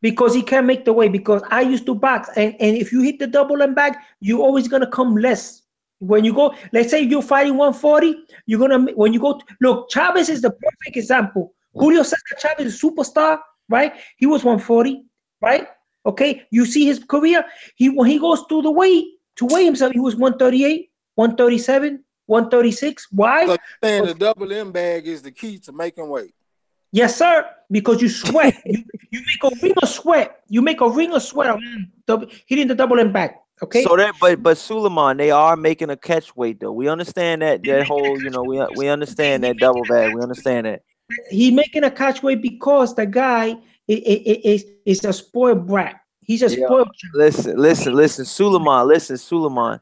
[SPEAKER 1] Because he can't make the weight. Because I used to box, and if you hit the double and back, you're always gonna come less. When you go, let's say you're fighting 140, you're gonna when you go. Look, Chavez is the perfect example. Julio Cesar Chavez is a superstar, right? He was 140, right? Okay, you see his career. When he goes to the weight to weigh himself, he was 138, 137, 136. Why?
[SPEAKER 3] So you're saying the double M bag is the key to making weight?
[SPEAKER 1] Yes, sir. Because you sweat. you make a ring of sweat. You make a ring of sweat hitting the double and back. Okay.
[SPEAKER 2] So that, but Suleiman, they are making a catch weight though. We understand that whole, we understand that double bag. We understand that.
[SPEAKER 1] He making a catch weight because the guy is a spoiled brat. He's a
[SPEAKER 2] Yeah.
[SPEAKER 1] spoiled.
[SPEAKER 2] Listen, Suleiman.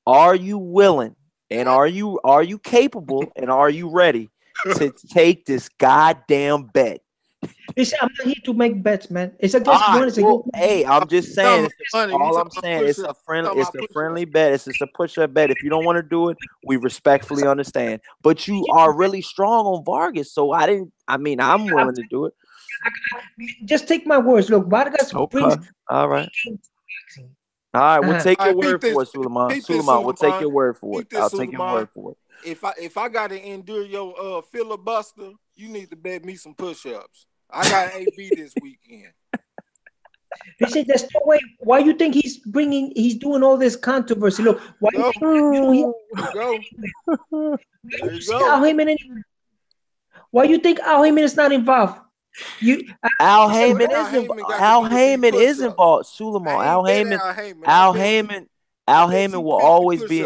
[SPEAKER 2] Are you willing and are you capable and are you ready to take this goddamn bet?
[SPEAKER 1] Listen, I'm not here to make bets, man. It's against one. It's against
[SPEAKER 2] hey, I'm just saying. All I'm saying, it's a friendly bet. It's just a push-up bet. If you don't want to do it, we respectfully understand. But you are really strong on Vargas, so I'm willing to do it.
[SPEAKER 1] Just take my words. Look, Vargas brings.
[SPEAKER 2] All right. All right, we'll take your word for it, Suleiman. Suleiman, we'll take your word for it. I'll take your word for it.
[SPEAKER 3] If I got to endure your filibuster, you need to bet me some push-ups. I got AB this weekend.
[SPEAKER 1] Listen, there's no way. Why you think he's doing all this controversy? Look, why
[SPEAKER 3] There you go.
[SPEAKER 1] Why you think Al Heyman is not involved?
[SPEAKER 2] Al Heyman is involved. Suleiman. Al Heyman will always be.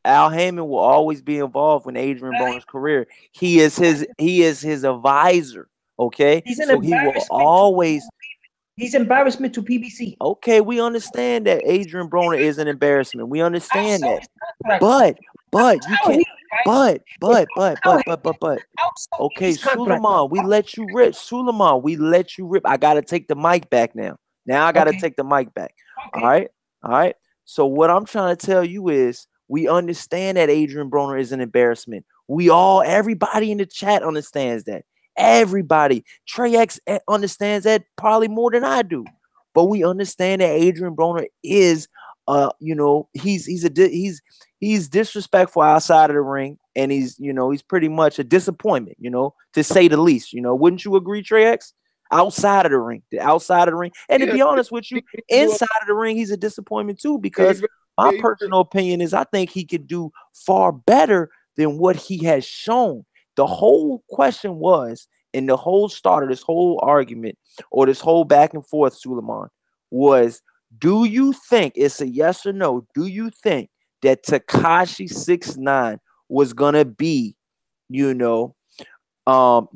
[SPEAKER 2] Al Heyman will always be involved in Adrian Broner's career. He is his advisor. Okay, so he will always.
[SPEAKER 1] He's embarrassment to PBC.
[SPEAKER 2] Okay, we understand that Adrian Broner is an embarrassment. We understand
[SPEAKER 1] Outside
[SPEAKER 2] that.
[SPEAKER 1] his contract.
[SPEAKER 2] But you
[SPEAKER 1] How
[SPEAKER 2] can't.
[SPEAKER 1] he,
[SPEAKER 2] But.
[SPEAKER 1] outside
[SPEAKER 2] Okay,
[SPEAKER 1] his contract.
[SPEAKER 2] Suleiman, we let you rip. Suleiman, we let you rip. I gotta take the mic back now. Now I gotta
[SPEAKER 1] Okay,
[SPEAKER 2] take the mic back. All
[SPEAKER 1] okay.
[SPEAKER 2] right, all right. So what I'm trying to tell you is, we understand that Adrian Broner is an embarrassment. Everybody in the chat understands that. Everybody, Trey X understands that probably more than I do. But we understand that Adrian Broner is, he's disrespectful outside of the ring, and he's pretty much a disappointment, to say the least. Wouldn't you agree, Trey X? Outside of the ring, and to
[SPEAKER 3] Yeah,
[SPEAKER 2] be honest with
[SPEAKER 3] he,
[SPEAKER 2] you,
[SPEAKER 3] he can do
[SPEAKER 2] inside of the ring, he's a disappointment too.
[SPEAKER 3] it.
[SPEAKER 2] Because my personal opinion is, I think he could do far better than what he has shown. The whole question was, and the whole start of this whole argument, or this whole back and forth, Suleiman, was, do you think, it's a yes or no, do you think that Tekashi 6ix9ine was gonna be, you know,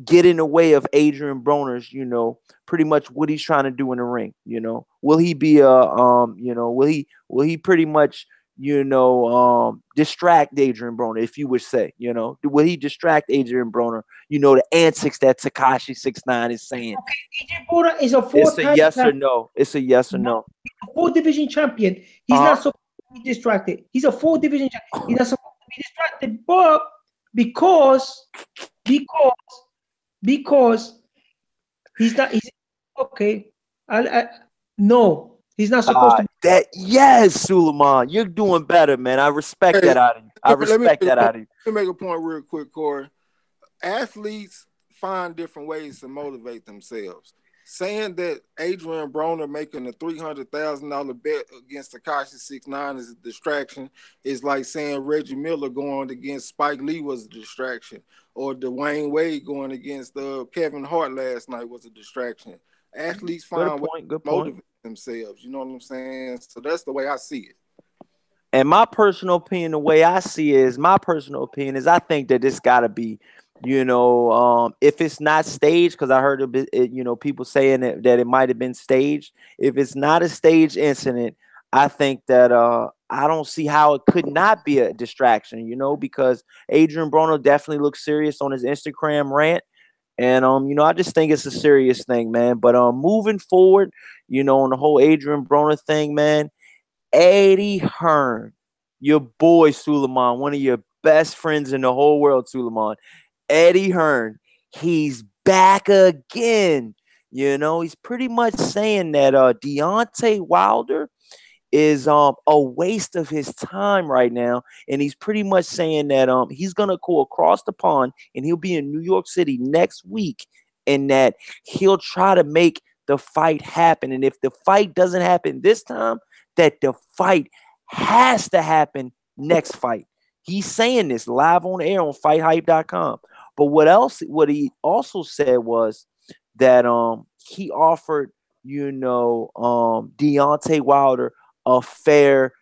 [SPEAKER 2] get in the way of Adrian Broner's, pretty much what he's trying to do in the ring? Will he be will he pretty much, distract Adrian Broner, if you would say, will he distract Adrian Broner, the antics that Tekashi 6ix9ine is saying?
[SPEAKER 1] AJ Porter is a
[SPEAKER 2] It's a
[SPEAKER 1] four-time
[SPEAKER 2] yes or
[SPEAKER 1] champion,
[SPEAKER 2] no. It's a yes or no.
[SPEAKER 1] four-division champion. He's
[SPEAKER 2] Uh-huh.
[SPEAKER 1] not supposed to be distracted. He's a four-division champion. He's not supposed to be distracted, but because because because he's not. He's okay. I no. He's not supposed to be.
[SPEAKER 2] Yes, Suleiman, you're doing better, man. I respect
[SPEAKER 3] Hey,
[SPEAKER 2] that out of you. I respect that out of you.
[SPEAKER 3] let me make a point real quick, Corey. Athletes find different ways to motivate themselves. Saying that Adrian Broner making a $300,000 bet against Tekashi 6ix9ine is a distraction is like saying Reggie Miller going against Spike Lee was a distraction, or Dwayne Wade going against Kevin Hart last night was a distraction. Athletes find ways
[SPEAKER 2] Good
[SPEAKER 3] to
[SPEAKER 2] point.
[SPEAKER 3] motivate themselves. You know what I'm saying? So that's the way I see it.
[SPEAKER 2] And my personal opinion, the way I see it, I think that this got to be, if it's not staged, because I heard a bit, people saying that it might have been staged. If it's not a staged incident, I think that I don't see how it could not be a distraction, because Adrian Broner definitely looks serious on his Instagram rant. And I just think it's a serious thing, man. But moving forward, on the whole Adrian Broner thing, man, Eddie Hearn, your boy Suleiman, one of your best friends in the whole world, Suleiman. Eddie Hearn, he's back again. He's pretty much saying that Deontay Wilder is a waste of his time right now, and he's pretty much saying that he's gonna go across the pond and he'll be in New York City next week, and that he'll try to make the fight happen. And if the fight doesn't happen this time, that the fight has to happen next fight. He's saying this live on air on FightHype.com. But what he also said was that he offered, Deontay Wilder a fair,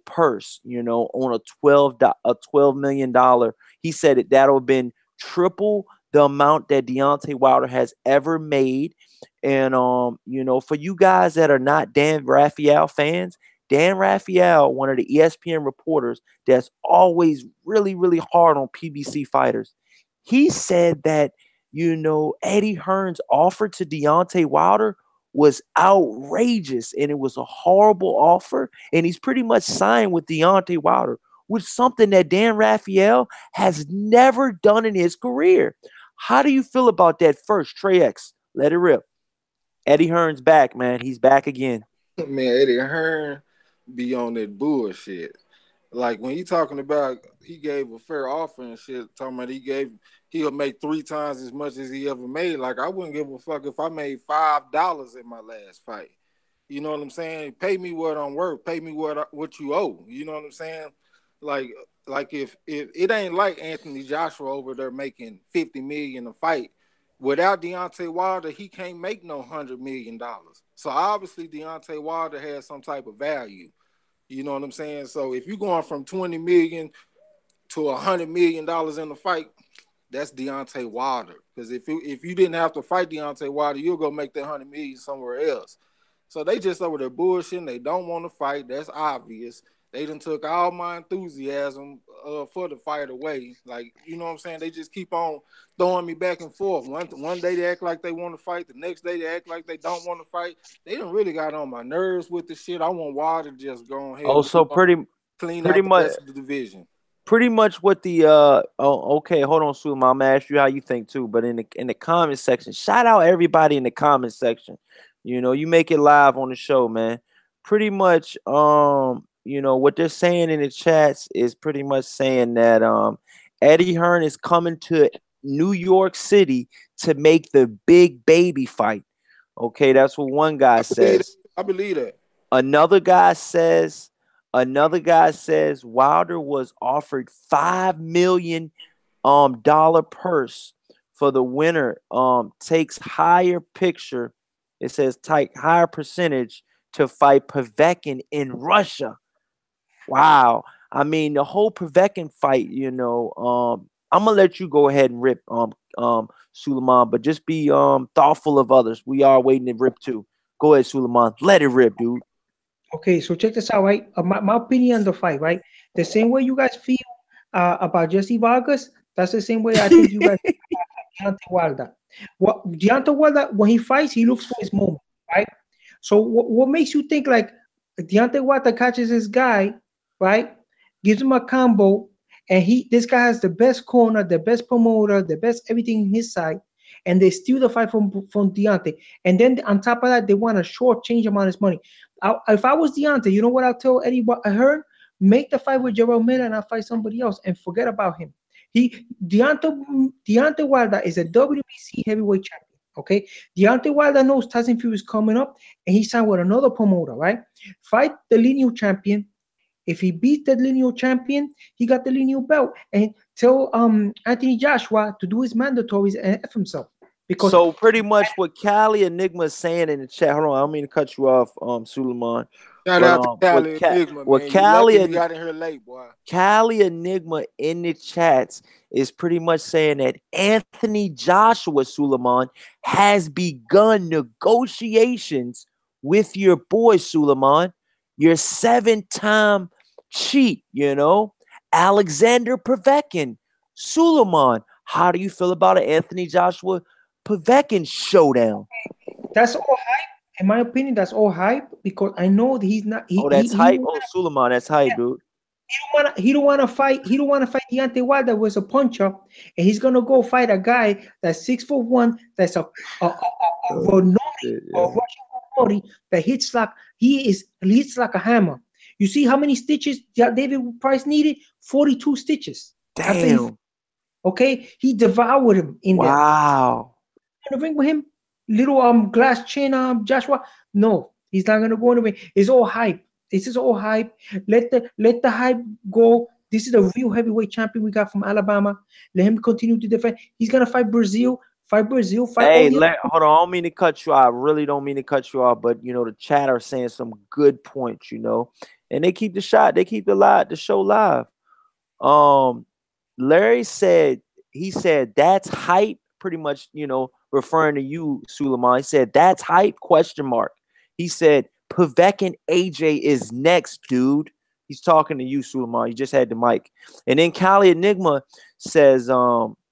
[SPEAKER 2] purse, on $12 million. He said that'll have been triple the amount that Deontay Wilder has ever made. And for you guys that are not Dan Raphael fans, Dan Raphael, one of the ESPN reporters that's always really, really hard on PBC fighters, he said that, Eddie Hearn's offer to Deontay Wilder was outrageous, and it was a horrible offer. And he's pretty much signed with Deontay Wilder, which is something that Dan Raphael has never done in his career. How do you feel about that first, Trey X? Let it rip. Eddie Hearn's back, man. He's back again.
[SPEAKER 3] Man, Eddie Hearn be on that bullshit. Like when he talking about he gave a fair offer and shit, talking about he'll make 3 times as much as he ever made. Like I wouldn't give a fuck if I made $5 in my last fight. You know what I'm saying? Pay me what I'm worth. Pay me what you owe. You know what I'm saying? Like if it ain't like Anthony Joshua over there making $50 million a fight. Without Deontay Wilder, he can't make no $100 million. So obviously Deontay Wilder has some type of value. You know what I'm saying? So if you're going from 20 million to $100 million in the fight, that's Deontay Wilder. Because if you didn't have to fight Deontay Wilder, you'll go make that $100 million somewhere else. So they just over there bullshitting. They don't want to fight. That's obvious. They done took all my enthusiasm for the fight away. Like, you know what I'm saying? They just keep on throwing me back and forth. One day they act like they want to fight. The next day they act like they don't want to fight. They done really got on my nerves with the shit. I want Wilder to just go ahead
[SPEAKER 2] Also,
[SPEAKER 3] clean
[SPEAKER 2] pretty
[SPEAKER 3] out the
[SPEAKER 2] much,
[SPEAKER 3] rest of the division.
[SPEAKER 2] pretty much what the okay, hold on, Suleiman. I'm gonna ask you how you think too. But in the comment section, shout out everybody in the comment section. You know, you make it live on the show, man. Pretty much, you know, what they're saying in the chats is pretty much saying that Eddie Hearn is coming to New York City to make the big baby fight. Okay, that's what one guy says.
[SPEAKER 3] I believe that.
[SPEAKER 2] Another guy says Wilder was offered $5 million dollar purse for the winner. Takes higher picture. It says take higher percentage to fight Povetkin in Russia. Wow. I mean, the whole Povetkin fight, you know, I'm gonna let you go ahead and rip Suleiman, but just be thoughtful of others. We are waiting to rip too. Go ahead, Suleiman. Let it rip, dude.
[SPEAKER 1] Okay, so check this out, right? My opinion on the fight, right? The same way you guys feel about Jesse Vargas, that's the same way I think you guys feel about Deontay Wilder. What Deontay Wilder, when he fights, he looks for his moment, right? So what makes you think like Deontay Wilder catches this guy, right? Gives him a combo, and this guy has the best corner, the best promoter, the best everything in his side, and they steal the fight from Deontay. And then on top of that, they want to shortchange him on his money. If I was Deontay, you know what I'll tell Eddie Hearn? Make the fight with Jarrell Miller and I'll fight somebody else and forget about him. Deontay Wilder is a WBC heavyweight champion. Okay, Deontay Wilder knows Tyson Fury is coming up, and he signed with another promoter. Right, fight the lineal champion. If he beats the lineal champion, he got the lineal belt. And tell Anthony Joshua to do his mandatories and F himself. Because
[SPEAKER 2] so pretty much what Cali Enigma is saying in the chat. Hold on, I don't mean to cut you off, Suleiman.
[SPEAKER 3] Shout out to Cali Enigma, man. You got in here late, boy.
[SPEAKER 2] Cali Enigma in the chats is pretty much saying that Anthony Joshua, Suleiman, has begun negotiations with your boy, Suleiman, your 7-time cheat, you know, Alexander Povetkin. Suleiman, how do you feel about an Anthony Joshua Povetkin showdown?
[SPEAKER 1] That's all hype. In my opinion, that's all hype because I know that he's not.
[SPEAKER 2] That's hype. Suleiman, that's hype, dude.
[SPEAKER 1] He don't want to fight. He don't want to fight Deontay Wilder was a puncher, and he's gonna go fight a guy that's 6'1", that's a Russian that hits like a hammer. You see how many stitches David Price needed? 42 stitches.
[SPEAKER 2] Damn.
[SPEAKER 1] Okay, he devoured him in there.
[SPEAKER 2] Wow.
[SPEAKER 1] In the ring with him, little glass chin Joshua. No, he's not gonna go in the ring. It's all hype. This is all hype. Let the hype go. This is the real heavyweight champion we got from Alabama. Let him continue to defend. He's gonna fight Brazil. Hold on. I
[SPEAKER 2] don't mean to cut you off. I really don't mean to cut you off. But you know, the chat are saying some good points. You know, and they keep the shot. They keep the show live. Larry said that's hype. Pretty much, you know, referring to you, Suleiman. He said that's hype? ? He said Povetkin AJ is next, dude. He's talking to you, Suleiman. You just had the mic. And then Cali Enigma says,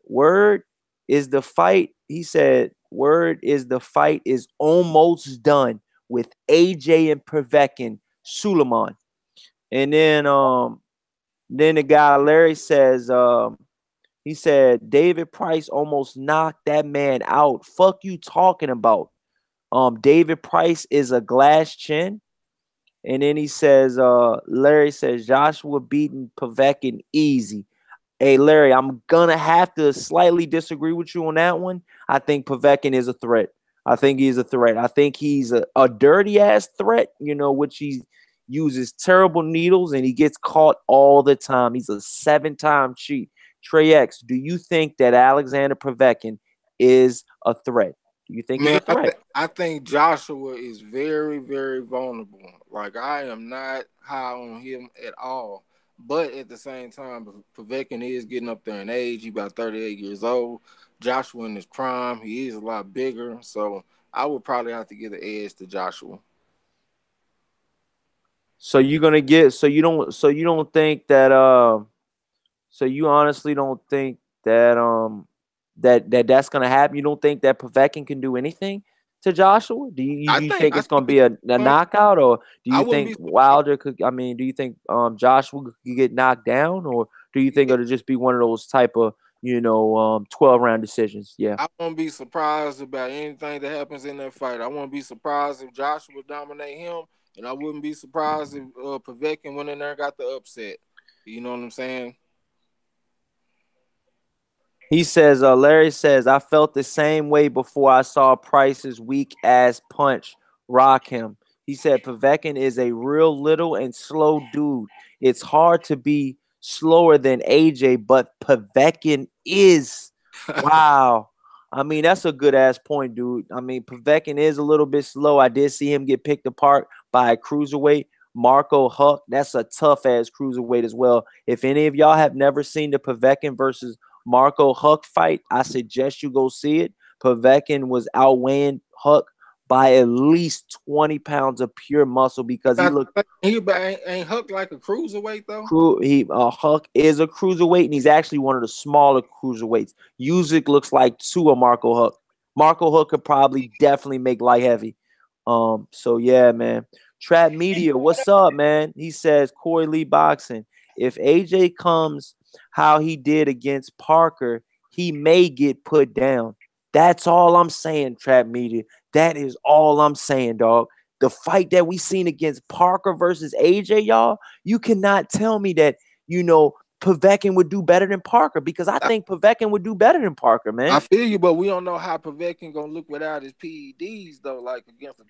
[SPEAKER 2] word is the fight. He said, word is the fight is almost done with AJ and Povetkin, Suleiman. And then the guy Larry says, he said David Price almost knocked that man out. Fuck you talking about? David Price is a glass chin. And then he says, Larry says Joshua beating Povetkin easy. Hey, Larry, I'm gonna have to slightly disagree with you on that one. I think Povetkin is a threat. I think he's a threat. I think he's a dirty ass threat, you know, which he uses terrible needles and he gets caught all the time. He's a 7-time cheat. Trey X, do you think that Alexander Povetkin is a threat? Do you think he's a threat?
[SPEAKER 3] I think Joshua is very, very vulnerable. Like, I am not high on him at all. But at the same time, Povetkin is getting up there in age. He's about 38 years old. Joshua in his prime. He is a lot bigger. So I would probably have to give the edge to Joshua.
[SPEAKER 2] So you're gonna get so you don't think that so you honestly don't think that that's gonna happen? You don't think that Povetkin can do anything to Joshua? Do you think
[SPEAKER 3] I
[SPEAKER 2] it's gonna
[SPEAKER 3] think
[SPEAKER 2] be a knockout, or do
[SPEAKER 3] I
[SPEAKER 2] you
[SPEAKER 3] wouldn't
[SPEAKER 2] think
[SPEAKER 3] be
[SPEAKER 2] Wilder could? I mean, do you think Joshua could get knocked down, or do you think it'll just be one of those type of 12-round decisions? Yeah.
[SPEAKER 3] I won't be surprised about anything that happens in that fight. I won't be surprised if Joshua dominate him, and I wouldn't be surprised if Povetkin went in there and got the upset. You know what I'm saying?
[SPEAKER 2] He says, Larry says, I felt the same way before I saw Price's weak ass punch rock him. He said, Povetkin is a real little and slow dude. It's hard to be slower than AJ, but Povetkin is. Wow. I mean, that's a good ass point, dude. I mean, Povetkin is a little bit slow. I did see him get picked apart by a cruiserweight. Marco Huck, that's a tough ass cruiserweight as well. If any of y'all have never seen the Povetkin versus Marco Huck fight, I suggest you go see it. Povetkin was outweighing Huck by at least 20 pounds of pure muscle because he looked.
[SPEAKER 3] He ain't Huck like a cruiserweight though.
[SPEAKER 2] Huck is a cruiserweight, and he's actually one of the smaller cruiserweights. Usyk looks like two of Marco Huck. Marco Huck could probably definitely make light heavy. So yeah, man. Trap Media, what's up, man? He says Corey Lee Boxing. If AJ comes how he did against Parker, he may get put down. That's all I'm saying, Trap Media. That is all I'm saying, dog. The fight that we seen against Parker versus AJ, y'all, you cannot tell me that, Povetkin would do better than Parker, because I think Povetkin would do better than Parker, man.
[SPEAKER 3] I feel you, but we don't know how Povetkin gonna look without his PEDs though, like against a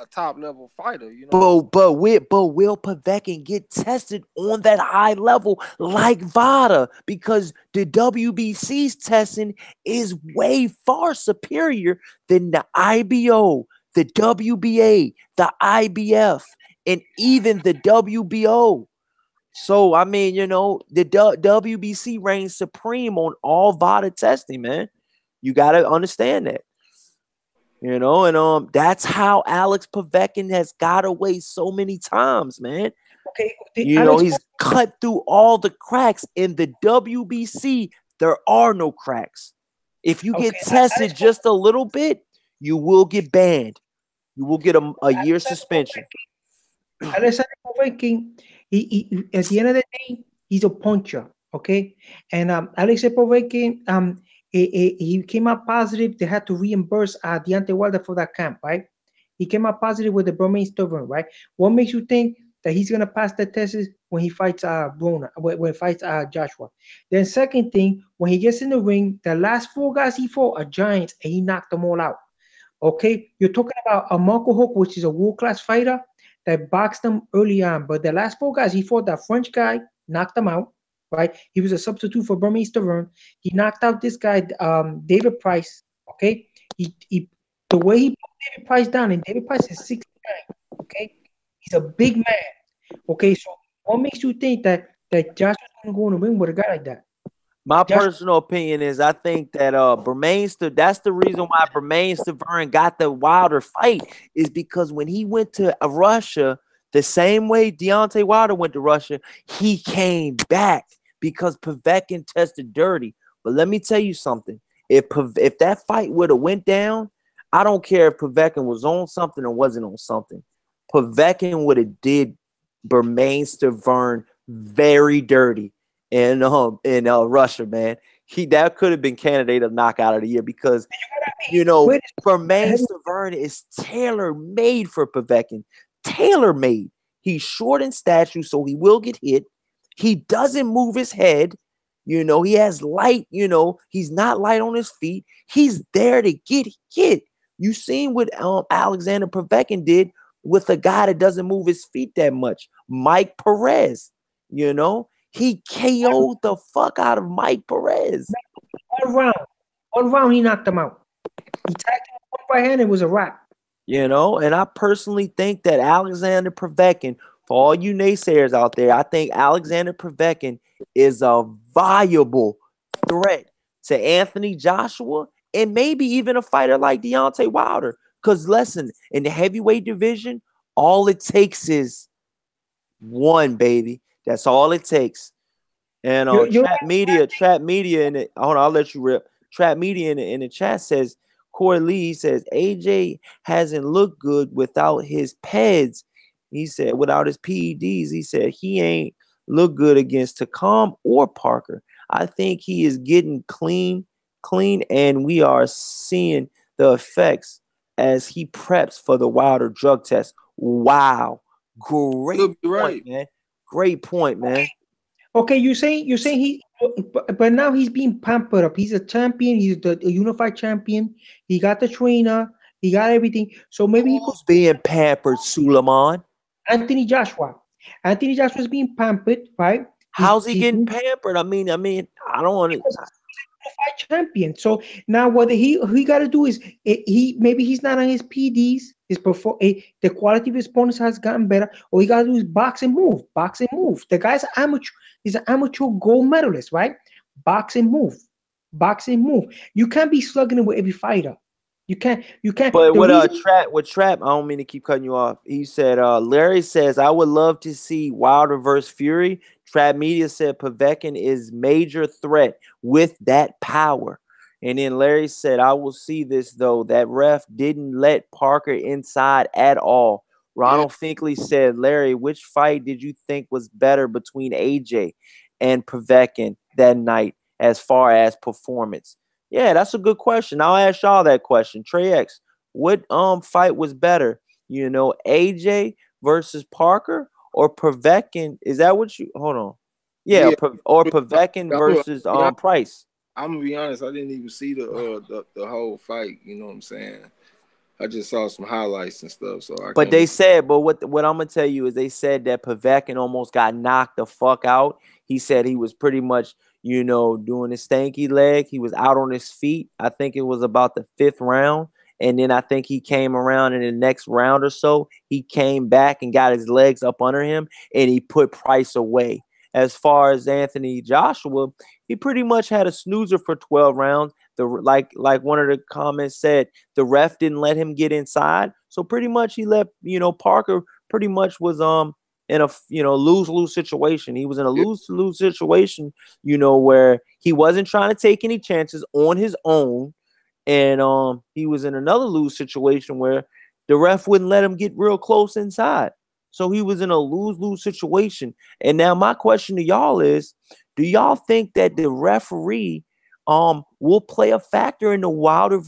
[SPEAKER 3] top level fighter,
[SPEAKER 2] But will Povetkin get tested on that high level like Vada? Because the WBC's testing is way far superior than the IBO, the WBA, the IBF, and even the WBO. So, I mean, the WBC reigns supreme on all VADA testing, man. You got to understand that. And that's how Alex Povetkin has got away so many times, man.
[SPEAKER 1] Okay.
[SPEAKER 2] He's cut through all the cracks. In the WBC, there are no cracks. If you get tested just a little bit, you will get banned. You will get a year suspension.
[SPEAKER 1] Alexander Povetkin, he at the end of the day, he's a puncher, okay? And Alexander Povetkin, he came out positive. They had to reimburse Deontay Wilder for that camp, right? He came out positive with the Broner stubborn, right? What makes you think that he's gonna pass the test when he fights Broner, when he fights Joshua? Then second thing, when he gets in the ring, the last 4 guys he fought are giants, and he knocked them all out. Okay, you're talking about a Marco Hook, which is a world-class fighter that boxed him early on. But the last 4 guys, he fought that French guy, knocked him out, right? He was a substitute for Burmese Tavern. He knocked out this guy, David Price, okay? The way he put David Price down, and David Price is 69, okay? He's a big man, okay? So what makes you think that Josh is going to go in the ring with a guy like that?
[SPEAKER 2] My personal opinion is I think that that's the reason why Bermain Stavern got the Wilder fight, is because when he went to Russia, the same way Deontay Wilder went to Russia, he came back because Povetkin tested dirty. But let me tell you something. If that fight would have went down, I don't care if Povetkin was on something or wasn't on something. Povetkin would have did Bermain Stavern very dirty. In Russia, man, that could have been candidate of knockout of the year, because Bermain Stavern is tailor made for Povetkin. Tailor made. He's short in stature, so he will get hit. He doesn't move his head. He has light. He's not light on his feet. He's there to get hit. You seen what Alexander Povetkin did with a guy that doesn't move his feet that much, Mike Perez. He KO'd the fuck out of Mike Perez.
[SPEAKER 1] One round, he knocked him out. He tagged him one right hand, it was a wrap.
[SPEAKER 2] And I personally think that Alexander Povetkin For all you naysayers out there, I think Alexander Povetkin is a viable threat to Anthony Joshua and maybe even a fighter like Deontay Wilder. Because listen, in the heavyweight division, all it takes is one, baby. That's all it takes. And
[SPEAKER 1] You're
[SPEAKER 2] Trap Media in it. Hold on, I'll let you rip. Trap Media in the chat says Corey Lee says AJ hasn't looked good without his PEDs. He said without his PEDs. He said he ain't look good against Takam or Parker. I think he is getting clean, and we are seeing the effects as he preps for the Wilder drug test. Wow, great point, man. Great point, man.
[SPEAKER 1] Okay, you're saying but now he's being pampered up. He's a champion. He's the unified champion. He got the trainer. He got everything. So maybe he
[SPEAKER 2] Who's being pampered, Suleiman?
[SPEAKER 1] Anthony Joshua. Anthony Joshua is being pampered, right?
[SPEAKER 2] How's he getting pampered? I mean, I don't want to.
[SPEAKER 1] Unified champion. So now what he got to do is he's not on his PDs. The quality of his opponents has gotten better. All he got to do is box and move. The guy's an amateur. He's an amateur gold medalist, right? Box and move. You can't be slugging it with every fighter. You can't.
[SPEAKER 2] But with Trap, I don't mean to keep cutting you off. He said, Larry says, I would love to see Wilder versus Fury. Trap Media said Povetkin is major threat with that power. And then Larry said, I will see this, though. That ref didn't let Parker inside at all. Ronald Finkley said, Larry, which fight did you think was better between AJ and Povetkin that night as far as performance? Yeah, that's a good question. I'll ask y'all that question. Trey X, what fight was better? You know, AJ versus Parker or Povetkin? Is that what you hold on? Yeah. Or Povetkin versus Price.
[SPEAKER 3] I'm gonna be honest, I didn't even see the whole fight, you know what I'm saying? I just saw some highlights and stuff. But
[SPEAKER 2] they said, what I'm gonna tell you is they said that Povetkin almost got knocked the fuck out. He said he was pretty much, you know, doing his stanky leg. He was out on his feet. I think it was about the 5th round. And then I think he came around in the next round or so. He came back and got his legs up under him and he put Price away. As far as Anthony Joshua, he pretty much had a snoozer for 12 rounds. Like one of the comments said, the ref didn't let him get inside. So pretty much he let, you know, Parker pretty much was in a, you know, lose-lose situation. He was in a lose-lose situation, you know, where he wasn't trying to take any chances on his own. And he was in another lose situation where the ref wouldn't let him get real close inside. So he was in a lose-lose situation. And now my question to y'all is, do y'all think that the referee will play a factor in the Wilder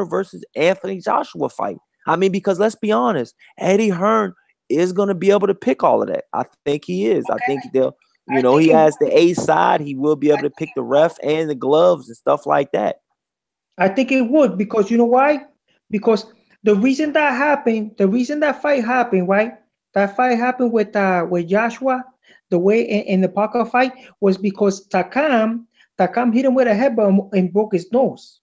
[SPEAKER 2] versus Anthony Joshua fight? I mean, because let's be honest, Eddie Hearn is going to be able to pick all of that. I think he is. I think they'll, you know, he has the A side. He will be able to pick the ref and the gloves and stuff like that.
[SPEAKER 1] I think it would, because you know why? Because the reason that fight happened, right? That fight happened with Joshua, the way in the Parker fight was because Takam hit him with a headbutt and broke his nose.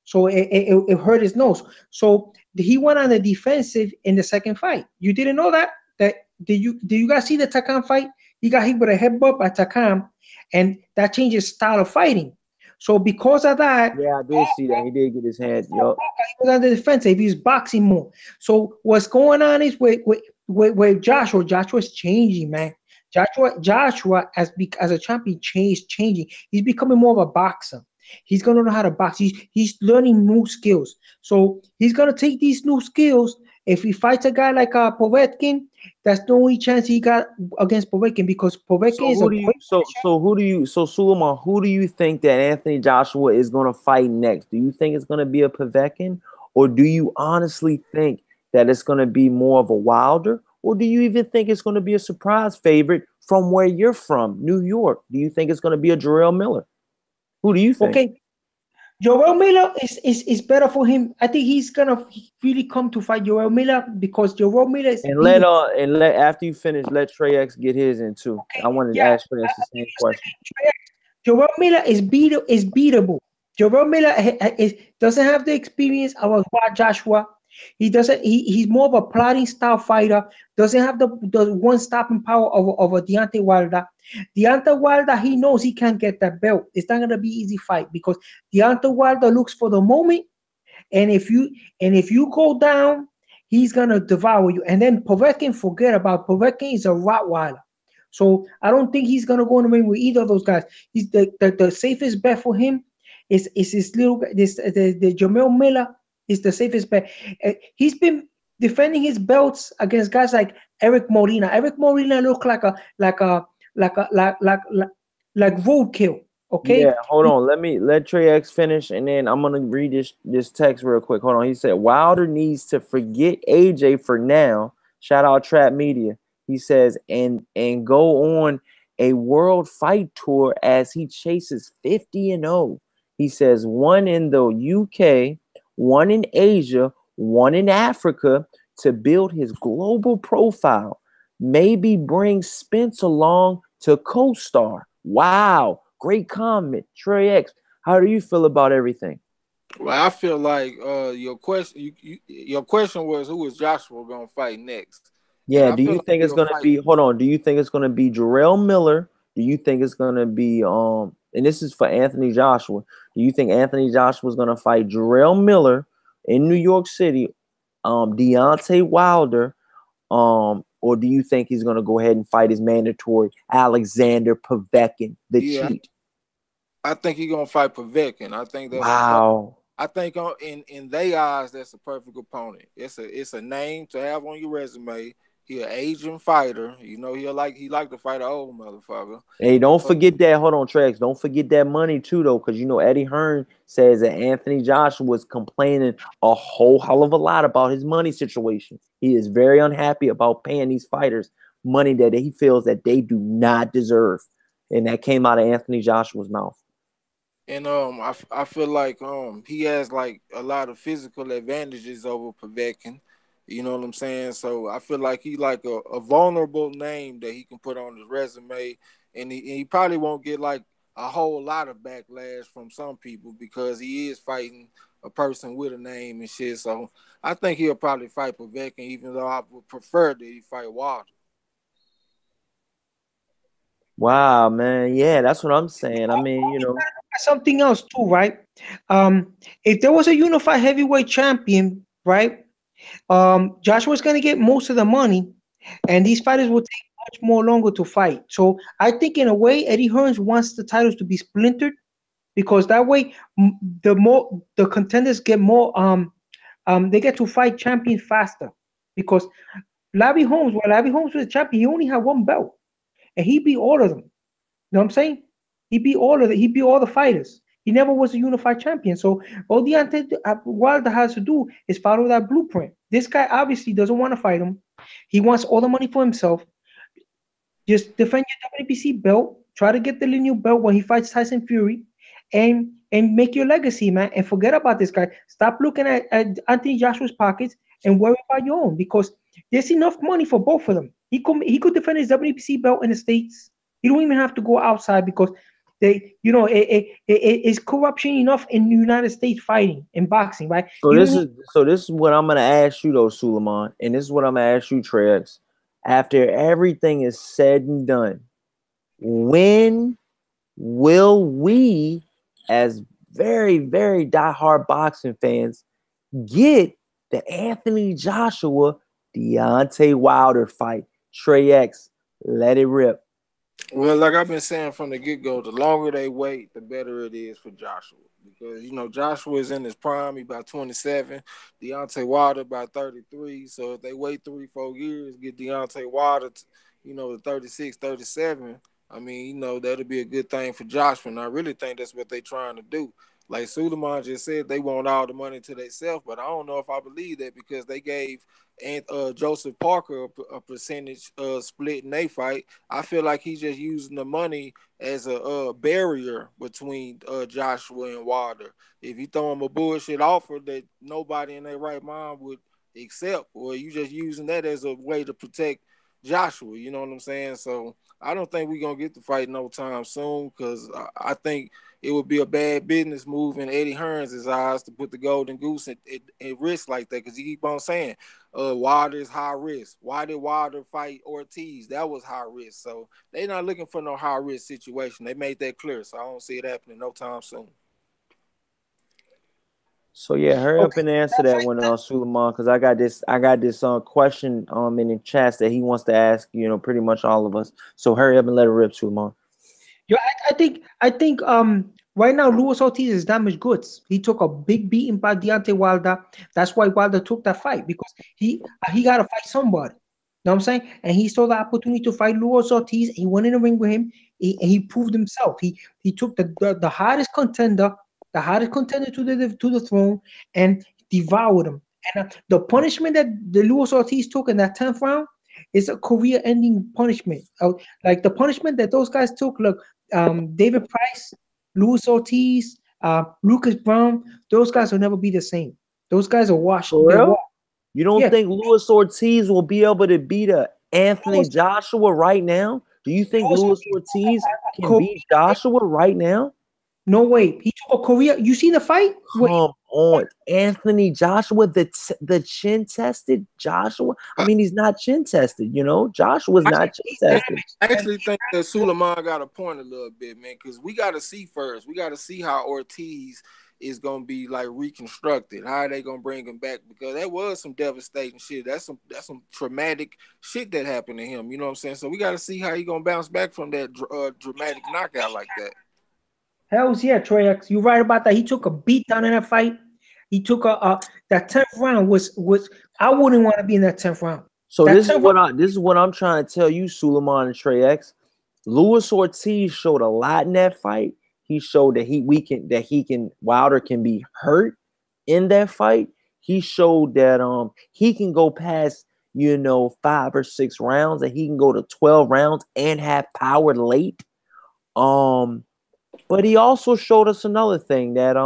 [SPEAKER 1] So it hurt his nose. So he went on the defensive in the second fight. You didn't know that? Did you guys see the Takam fight? He got hit with a headbutt by Takam, and that changed his style of fighting. So because of that,
[SPEAKER 2] yeah, I did see that. He did get his hand. He was
[SPEAKER 1] on the defensive. He was boxing more. So what's going on is with Joshua. Joshua's changing, man. Joshua as a champion changing. He's becoming more of a boxer. He's gonna know how to box. He's learning new skills. So he's gonna take these new skills. If he fights a guy like Povetkin, that's the only chance he got against Povetkin, because Povetkin
[SPEAKER 2] Suleiman, who do you think that Anthony Joshua is going to fight next? Do you think it's going to be a Povetkin, or do you honestly think that it's going to be more of a Wilder, or do you even think it's going to be a surprise favorite from where you're from, New York? Do you think it's going to be a Jarrell Miller? Who do you think?
[SPEAKER 1] Okay. Joel Miller is better for him. I think he's gonna really come to fight Joel Miller, because Joel Miller is.
[SPEAKER 2] And let after you finish, let Trey X get his in too. Okay, I wanted to ask Trey X the same question.
[SPEAKER 1] Joel Miller is beatable. Joel Miller doesn't have the experience of Joshua. He doesn't. He's more of a plotting style fighter. Doesn't have the one stopping power of a Deontay Wilder. Deontay Wilder, he knows he can't get that belt. It's not gonna be easy fight because Deontay Wilder looks for the moment, and if you go down, he's gonna devour you. And then Povetkin, forget about Povetkin is a Rottweiler. So I don't think he's gonna go in the ring with either of those guys. He's the safest bet for him is this little guy, the Jamel Miller is the safest bet. He's been defending his belts against guys like Eric Molina. Eric Molina looked like a like roadkill.
[SPEAKER 2] Yeah,
[SPEAKER 1] Okay,
[SPEAKER 2] hold on. Let Trey X finish, and then I'm gonna read this text real quick. Hold on. He said Wilder needs to forget AJ for now. Shout out Trap Media. He says and go on a world fight tour as he chases 50-0. He says one in the UK, one in Asia, one in Africa to build his global profile. Maybe bring Spence along to co-star. Wow. Great comment, Trey X. How do you feel about everything?
[SPEAKER 3] Well, I feel like your question was who is Joshua gonna fight next, and
[SPEAKER 2] Yeah,
[SPEAKER 3] I
[SPEAKER 2] do
[SPEAKER 3] feel
[SPEAKER 2] you
[SPEAKER 3] like
[SPEAKER 2] think it's
[SPEAKER 3] he'll
[SPEAKER 2] gonna
[SPEAKER 3] fight.
[SPEAKER 2] be hold on, do you think it's gonna be Jarrell Miller? Do you think it's gonna be and this is for Anthony Joshua. Do you think Anthony Joshua is gonna fight Jarrell Miller in New York City, Deontay Wilder, or do you think he's gonna go ahead and fight his mandatory Alexander Povetkin, the
[SPEAKER 3] Yeah,
[SPEAKER 2] cheat?
[SPEAKER 3] I think he's gonna fight Povetkin. I think that's a
[SPEAKER 2] Wow.
[SPEAKER 3] I think in their eyes that's a perfect opponent. It's a name to have on your resume. He an Asian fighter. You know he like to fight an old motherfucker.
[SPEAKER 2] Hey, don't forget that. Hold on, Trex. Don't forget that money too, though, because Eddie Hearn says that Anthony Joshua was complaining a whole hell of a lot about his money situation. He is very unhappy about paying these fighters money that he feels that they do not deserve, and that came out of Anthony Joshua's mouth.
[SPEAKER 3] And I feel like he has like a lot of physical advantages over Povetkin. You know what I'm saying? So I feel like he like a vulnerable name that he can put on his resume, and he probably won't get like a whole lot of backlash from some people because he is fighting a person with a name and shit. So I think he'll probably fight Povetkin, even though I would prefer that he fight Wilder.
[SPEAKER 2] Wow, man. Yeah, that's what I'm saying. I mean,
[SPEAKER 1] something else too, right? If there was a unified heavyweight champion, right? Joshua's gonna get most of the money, and these fighters will take much more longer to fight. So I think in a way, Eddie Hearns wants the titles to be splintered because that way, the more the contenders get more, they get to fight champions faster. Because Larry Holmes was a champion, he only had one belt, and he beat all of them. You know what I'm saying? He beat all the fighters. He never was a unified champion. So all Deontay Wilder has to do is follow that blueprint. This guy obviously doesn't want to fight him. He wants all the money for himself. Just defend your WBC belt. Try to get the lineal belt when he fights Tyson Fury, and make your legacy, man. And forget about this guy. Stop looking at Anthony Joshua's pockets and worry about your own because there's enough money for both of them. He could defend his WBC belt in the States. He don't even have to go outside because it's corruption enough in the United States fighting in boxing, right?
[SPEAKER 2] so
[SPEAKER 1] You don't
[SPEAKER 2] this
[SPEAKER 1] need
[SPEAKER 2] is so this is what I'm gonna ask you though, Suleiman, and this is what I'm gonna ask you, Trex. After everything is said and done, when will we, as very, very diehard boxing fans, get the Anthony Joshua Deontay Wilder fight? Trey X, let it rip.
[SPEAKER 3] Well, like I've been saying from the get go, the longer they wait, the better it is for Joshua. Because Joshua is in his prime, he about 27. Deontay Wilder about 33. So if they wait 3, 4 years, get Deontay Wilder, to 36, 37. I mean, that'll be a good thing for Joshua. And I really think that's what they're trying to do. Like Suleiman just said, they want all the money to themselves, but I don't know if I believe that because they gave Joseph Parker a percentage split in they fight. I feel like he's just using the money as a barrier between Joshua and Wilder. If you throw him a bullshit offer that nobody in their right mind would accept, or you just using that as a way to protect Joshua. You know what I'm saying? So I don't think we're gonna get the fight no time soon because I think it would be a bad business move in Eddie Hearns' eyes to put the golden goose at risk like that because he keep on saying Wilder's high risk. Why did Wilder fight Ortiz? That was high risk. So they're not looking for no high risk situation. They made that clear. So I don't see it happening no time soon.
[SPEAKER 2] So yeah, hurry up
[SPEAKER 1] Okay.
[SPEAKER 2] and answer that one, Suleiman, because I got this question in the chat that he wants to ask, pretty much all of us. So hurry up and let it rip, Suleiman.
[SPEAKER 1] Yo, I think right now Luis Ortiz is damaged goods. He took a big beating by Deontay Wilder. That's why Wilder took that fight because he got to fight somebody. You know what I'm saying? And he saw the opportunity to fight Luis Ortiz. He went in the ring with him. He proved himself. He took the hottest contender to the throne, and devoured him. And the punishment that the Luis Ortiz took in that 10th round is a career-ending punishment. Like the punishment that those guys took. Look, David Price, Luis Ortiz, Lucas Brown, those guys will never be the same. Those guys are washed.
[SPEAKER 2] For
[SPEAKER 1] They're
[SPEAKER 2] real?
[SPEAKER 1] washed.
[SPEAKER 2] You don't
[SPEAKER 1] Yeah.
[SPEAKER 2] think Luis Ortiz will be able to beat Anthony Joshua right now? Do you think Luis Ortiz can beat Joshua right now?
[SPEAKER 1] No way. He took a career. You seen the fight?
[SPEAKER 2] Come on, Anthony Joshua, the chin tested Joshua. I mean, he's not chin tested. Joshua's not chin tested.
[SPEAKER 3] I actually think that Suleiman got a point a little bit, man, because we got to see first. We got to see how Ortiz is gonna be like reconstructed. How are they gonna bring him back? Because that was some devastating shit. That's some traumatic shit that happened to him. You know what I'm saying? So we got to see how he gonna bounce back from that dramatic knockout like that.
[SPEAKER 1] Hells yeah, Troy X. You're right about that. He took a beat down in that fight. He took that 10th round was I wouldn't want to be in that 10th round.
[SPEAKER 2] So this is what I'm trying to tell you, Suleiman and Trey X. Luis Ortiz showed a lot in that fight. He showed that Wilder can be hurt in that fight. He showed that he can go past 5 or 6 rounds, and he can go to 12 rounds and have power late. But he also showed us another thing that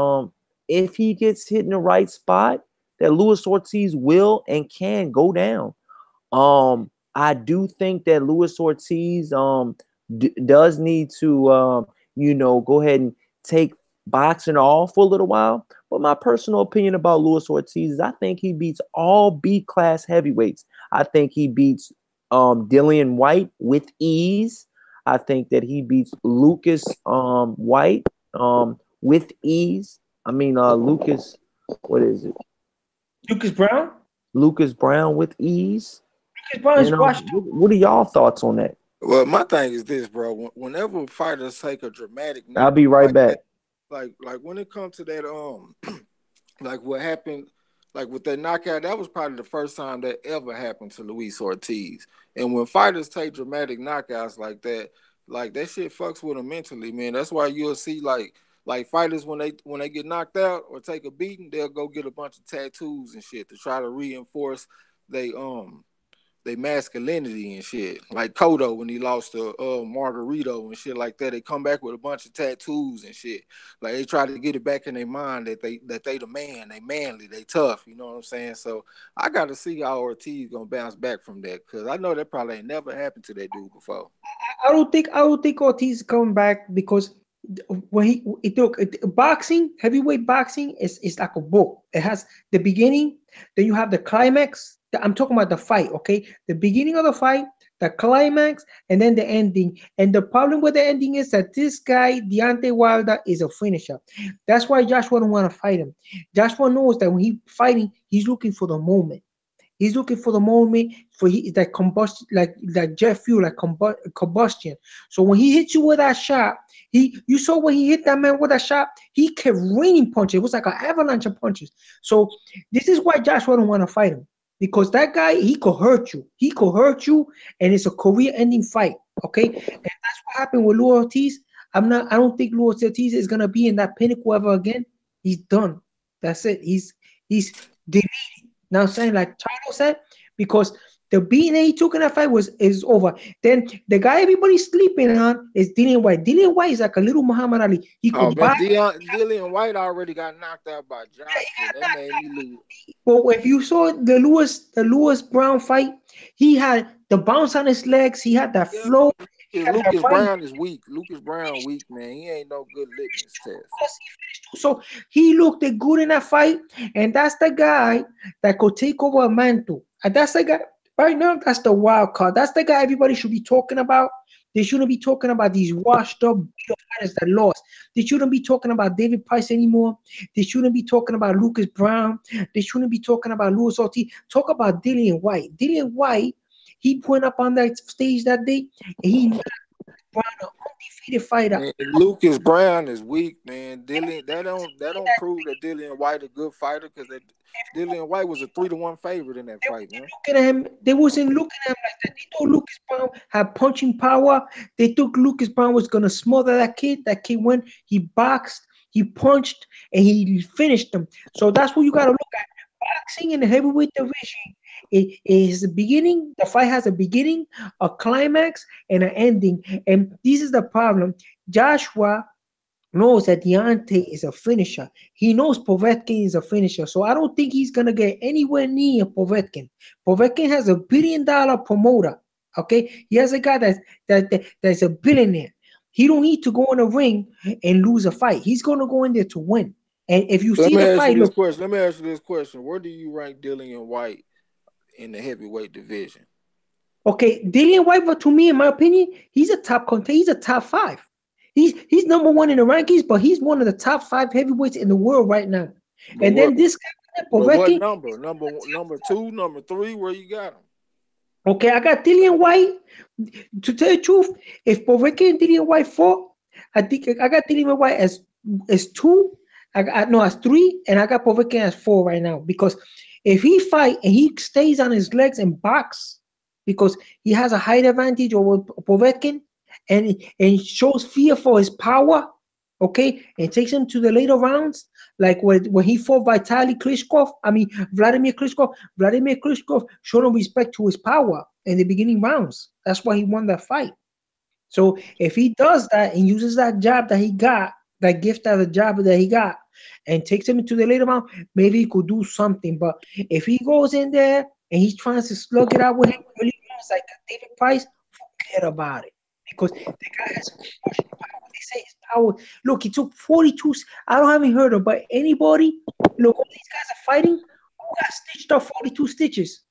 [SPEAKER 2] if he gets hit in the right spot, that Luis Ortiz will and can go down. I do think that Luis Ortiz does need to go ahead and take boxing off for a little while. But my personal opinion about Luis Ortiz is I think he beats all B-class heavyweights. I think he beats Dillian White with ease. I think that he beats Lucas White with ease. I mean Lucas, what is it?
[SPEAKER 1] Lucas Brown?
[SPEAKER 2] Lucas Brown with ease.
[SPEAKER 1] Lucas Brown is washed.
[SPEAKER 2] What are y'all thoughts on that?
[SPEAKER 3] Well, my thing is this, bro. Whenever fighters take a dramatic knockout,
[SPEAKER 2] I'll be right back.
[SPEAKER 3] Like when it comes to that, like what happened, like with that knockout, that was probably the first time that ever happened to Luis Ortiz. And when fighters take dramatic knockouts like that shit fucks with them mentally, man. That's why you'll see like fighters when they get knocked out or take a beating, they'll go get a bunch of tattoos and shit to try to reinforce they masculinity and shit. Like Cotto when he lost to Margarito and shit like that. They come back with a bunch of tattoos and shit. Like they try to get it back in their mind that they the man, they manly, they tough. You know what I'm saying? So I got to see how Ortiz gonna bounce back from that because I know that probably ain't never happened to that dude before.
[SPEAKER 1] I don't think Ortiz is coming back because when boxing, heavyweight boxing is like a book. It has the beginning, then you have the climax. I'm talking about the fight, okay? The beginning of the fight, the climax, and then the ending. And the problem with the ending is that this guy, Deontay Wilder, is a finisher. That's why Joshua don't want to fight him. Joshua knows that when he's fighting, he's looking for the moment. He's looking for the moment for that combustion, like jet fuel, like combustion. So when he hits you with that shot, you saw when he hit that man with that shot, he kept raining punches. It was like an avalanche of punches. So this is why Joshua don't want to fight him. Because that guy, he could hurt you. He could hurt you, and it's a career-ending fight. Okay, and that's what happened with Luis Ortiz. I don't think Luis Ortiz is gonna be in that pinnacle ever again. He's done. That's it. He's deleted. Now I'm saying, like Charlo said, because The beating that he took in that fight is over. Then the guy everybody's sleeping on is Dillian White. Dillian White is like a little Muhammad Ali. He
[SPEAKER 3] Oh
[SPEAKER 1] could
[SPEAKER 3] man,
[SPEAKER 1] box.
[SPEAKER 3] Dillian White already got knocked out by Joshua. That made me lose.
[SPEAKER 1] Well, if you saw the Lewis Brown fight, he had the bounce on his legs. He had that
[SPEAKER 3] Yeah,
[SPEAKER 1] flow. He
[SPEAKER 3] because
[SPEAKER 1] got that
[SPEAKER 3] Lucas
[SPEAKER 1] right.
[SPEAKER 3] Brown is weak. Lucas Brown weak, man. He ain't no good litmus test.
[SPEAKER 1] Plus, he finished too. So he looked good in that fight, and that's the guy that could take over a mantle. And that's the guy right now. That's the wild card. That's the guy everybody should be talking about. They shouldn't be talking about these washed up beat up fighters that lost. They shouldn't be talking about David Price anymore. They shouldn't be talking about Lucas Brown. They shouldn't be talking about Louis Ortiz. Talk about Dillian White. Dillian White, he went up on that stage that day and he knocked Brown, an undefeated fighter.
[SPEAKER 3] Man, Lucas Brown is weak, man. That don't prove that Dillian White a good fighter because that Dillian White was a 3-1 favorite in that fight, man.
[SPEAKER 1] Looking at him, they wasn't looking at him like that. They thought Lucas Brown had punching power. They thought Lucas Brown was gonna smother that kid. That kid went, he boxed, he punched, and he finished him. So that's what you gotta look at. Boxing in the heavyweight division, it is the beginning. The fight has a beginning, a climax, and an ending. And this is the problem. Joshua knows that Deontay is a finisher. He knows Povetkin is a finisher. So I don't think he's gonna get anywhere near Povetkin. Povetkin has $1 billion promoter. Okay, he has a guy that's a billionaire. He don't need to go in the ring and lose a fight. He's gonna go in there to win. And if you
[SPEAKER 3] Let
[SPEAKER 1] see
[SPEAKER 3] me
[SPEAKER 1] the
[SPEAKER 3] ask you
[SPEAKER 1] fight,
[SPEAKER 3] this
[SPEAKER 1] look,
[SPEAKER 3] question. Let me ask you this question. Where do you rank Dillian White in the heavyweight division?
[SPEAKER 1] okay, Dillian White, but to me, in my opinion, he's a top contender. He's a top five. He's number one in the rankings, but he's one of the top five heavyweights in the world right now.
[SPEAKER 3] But
[SPEAKER 1] And
[SPEAKER 3] what?
[SPEAKER 1] then this guy,
[SPEAKER 3] But what
[SPEAKER 1] Povetkin,
[SPEAKER 3] number? Number two, number three. Where you got him?
[SPEAKER 1] okay, I got Dillian White. To tell you the truth, if Povetkin and Dillian White fought, I think I got Dillian White as two. No, as three, and I got Povetkin as four right now. Because if he fight and he stays on his legs and box, because he has a height advantage over Povetkin, and shows fear for his power, okay, and takes him to the later rounds, like when he fought Vladimir Klitschko. Vladimir Klitschko showed him respect to his power in the beginning rounds. That's why he won that fight. So if he does that and uses that job that he got, that gift of the job that he got, and takes him into the later round, maybe he could do something. But if he goes in there and he's trying to slug it out with him early rounds like David Price, forget about it. Because the guy has crushing power. They say his power. Look, he took 42. I don't haven't heard of, but anybody, look, all these guys are fighting. Who got stitched up 42 stitches?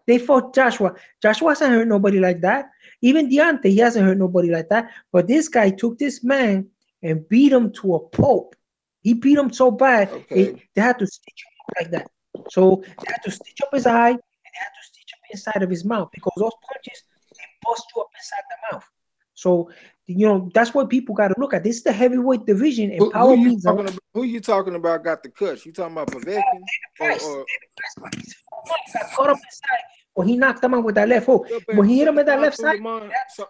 [SPEAKER 1] They fought Joshua. Joshua hasn't hurt nobody like that. Even Deontay, he hasn't hurt nobody like that. But this guy took this man and beat him to a pulp. He beat him so bad,
[SPEAKER 3] Okay.
[SPEAKER 1] they had to stitch him up like that. So they had to stitch up his eye and they had to stitch up inside of his mouth because those punches, they bust you up inside the mouth. So, that's what people got to look at. This is the heavyweight division, and
[SPEAKER 3] Who
[SPEAKER 1] power
[SPEAKER 3] you
[SPEAKER 1] means a lot.
[SPEAKER 3] talking about? Who you talking about? Got the cuts? You talking about Povetkin
[SPEAKER 1] Price.
[SPEAKER 3] or
[SPEAKER 1] He's 4 months. Got caught up inside when he knocked him out with that left hook.
[SPEAKER 3] yeah, but at
[SPEAKER 1] When
[SPEAKER 3] the
[SPEAKER 1] he hit
[SPEAKER 3] same
[SPEAKER 1] him with that
[SPEAKER 3] time
[SPEAKER 1] left
[SPEAKER 3] through
[SPEAKER 1] side,
[SPEAKER 3] your mind? So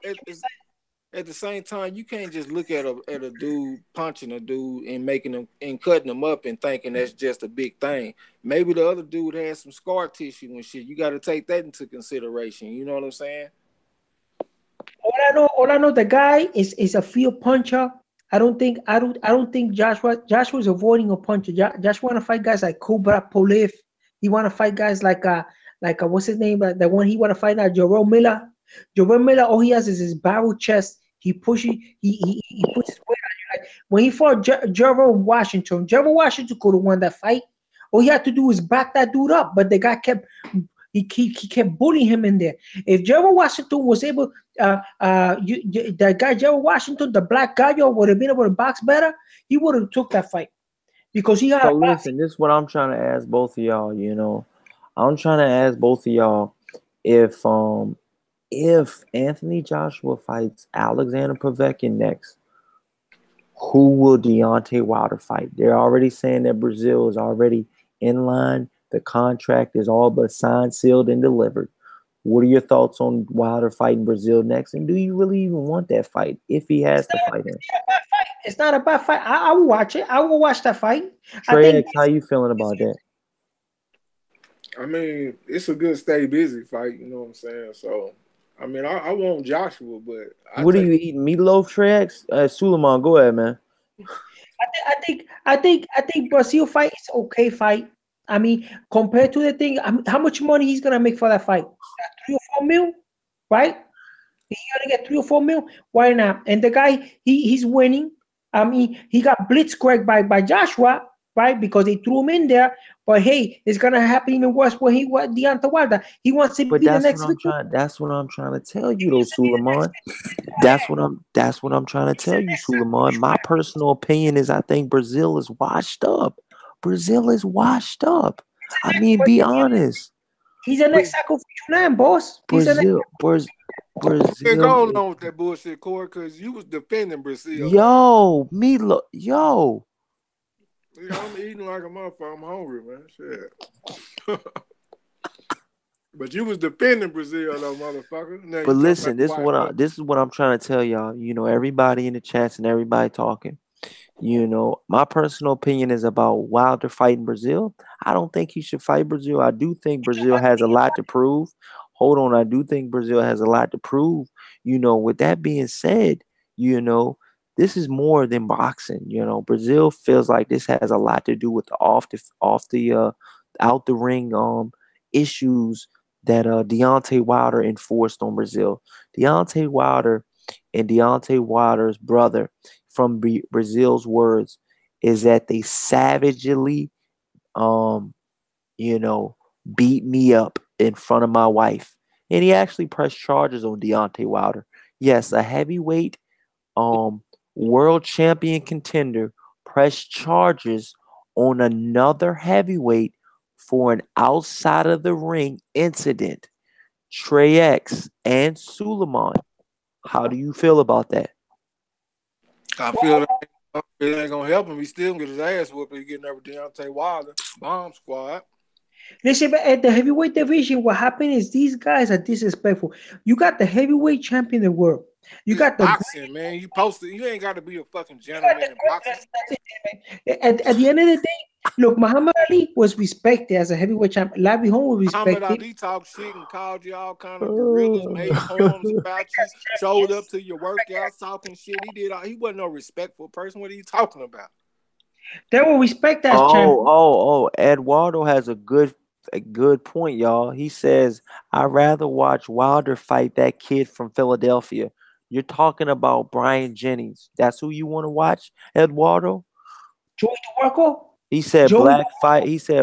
[SPEAKER 3] at the same time, you can't just look at a dude punching a dude and making him and cutting him up and thinking that's just a big thing. Maybe the other dude has some scar tissue and shit. You got to take that into consideration. You know what I'm saying?
[SPEAKER 1] all I know, the guy is a field puncher. I don't think Joshua's avoiding a puncher. Joshua want to fight guys like Cobra Polif. He want to fight guys like what's his name? The one he want to fight now, Jerome Miller. Jerome Miller, all he has is his barrel chest. He pushes. He puts his weight on you. Like when he fought Jerome Washington, Jerome Washington could have won that fight. All he had to do was back that dude up, but the guy he kept bullying him in there. If Gerald Washington was able, that guy Gerald Washington, the black guy, would have been able to box better, he would have took that fight because he had
[SPEAKER 2] So
[SPEAKER 1] a boxing.
[SPEAKER 2] listen, this is what I'm trying to ask both of y'all. I'm trying to ask both of y'all if if Anthony Joshua fights Alexander Povetkin next, who will Deontay Wilder fight? They're already saying that Brazil is already in line. The contract is all but signed, sealed, and delivered. What are your thoughts on Wilder fighting Brazil next? And do you really even want that fight if he has to fight him?
[SPEAKER 1] It's not a bad fight. I will watch it. I will watch that fight. I
[SPEAKER 2] Trey
[SPEAKER 1] think
[SPEAKER 2] X, how you feeling about that?
[SPEAKER 3] I mean, it's a good stay busy fight. You know what I'm saying? So, I mean, I want Joshua, but I
[SPEAKER 2] What are
[SPEAKER 3] take
[SPEAKER 2] you eating? Meatloaf, Trex? Suleiman, go ahead, man.
[SPEAKER 1] I think Brazil fight is okay fight. I mean, compared to the thing, how much money he's gonna make for that fight? 3 or 4 mil, right? He gonna get 3 or 4 mil. Why not? And the guy, he's winning. I mean, he got blitzkrieg by Joshua, right? Because they threw him in there. But hey, it's gonna happen even worse when he what Deontay Wilder. He wants to be
[SPEAKER 2] But
[SPEAKER 1] the next victim.
[SPEAKER 2] that's what I'm trying to tell
[SPEAKER 1] He
[SPEAKER 2] you though,
[SPEAKER 1] wants to be the next
[SPEAKER 2] Suleiman.
[SPEAKER 1] victim.
[SPEAKER 2] That's what I'm trying to
[SPEAKER 1] He's the
[SPEAKER 2] tell you,
[SPEAKER 1] next
[SPEAKER 2] Suleiman. My personal opinion is I think Brazil is washed up. Brazil is washed up. I mean,
[SPEAKER 1] but
[SPEAKER 2] be honest.
[SPEAKER 1] he's the
[SPEAKER 2] Bra-
[SPEAKER 1] next Saco Futuran, boss. He's the next.
[SPEAKER 2] Brazil, Braz-
[SPEAKER 3] man,
[SPEAKER 2] Brazil
[SPEAKER 3] go
[SPEAKER 2] is
[SPEAKER 3] on with that bullshit, Corey, because you was defending Brazil, man.
[SPEAKER 2] yo.
[SPEAKER 3] Yeah, I'm eating like a motherfucker. I'm hungry, man. Shit. But you was defending Brazil, though, motherfucker. Now
[SPEAKER 2] But
[SPEAKER 3] you talking about
[SPEAKER 2] listen,
[SPEAKER 3] the white up.
[SPEAKER 2] this is what I'm trying to tell y'all. You know, everybody in the chats and everybody talking. You know, my personal opinion is about Wilder fighting Brazil. I don't think he should fight Brazil. I do think Brazil has a lot to prove. Hold on, I do think Brazil has a lot to prove. You know, with that being said, you know, this is more than boxing. You know, Brazil feels like this has a lot to do with the out the ring issues that Deontay Wilder enforced on Brazil. Deontay Wilder and Deontay Wilder's brother, from Brazil's words, is that they savagely, um, you know, beat me up in front of my wife. And he actually pressed charges on Deontay Wilder. Yes, a heavyweight um world champion contender pressed charges on another heavyweight for an outside of the ring incident. Trey X and Suleiman, how do you feel about that?
[SPEAKER 3] I feel like it ain't gonna help him. He still gonna get his ass whooped. He getting over Deontay Wilder. Bomb squad.
[SPEAKER 1] Listen, but at the heavyweight division, what happened is these guys are disrespectful. You got the heavyweight champion of the world. You
[SPEAKER 3] It's
[SPEAKER 1] got the
[SPEAKER 3] boxing, man. You posted. You ain't got to be a fucking
[SPEAKER 1] you got
[SPEAKER 3] gentleman in boxing.
[SPEAKER 1] at the end of the day, look, Muhammad Ali was respected as a heavyweight champion. Larry Holmes was
[SPEAKER 3] Muhammad
[SPEAKER 1] respected.
[SPEAKER 3] Ali talked shit and called you all kind of gorillas, made poems about you, showed up to your workouts talking shit. He did all. He wasn't no respectful person. What are you talking about?
[SPEAKER 1] They will respect as
[SPEAKER 2] Oh,
[SPEAKER 1] champion.
[SPEAKER 2] oh, oh. Eduardo has a good point, y'all. He says, I'd rather watch Wilder fight that kid from Philadelphia. You're talking about Brian Jennings. That's who you want to watch, Eduardo?
[SPEAKER 1] Joey DeWarco,
[SPEAKER 2] He said
[SPEAKER 1] Joey.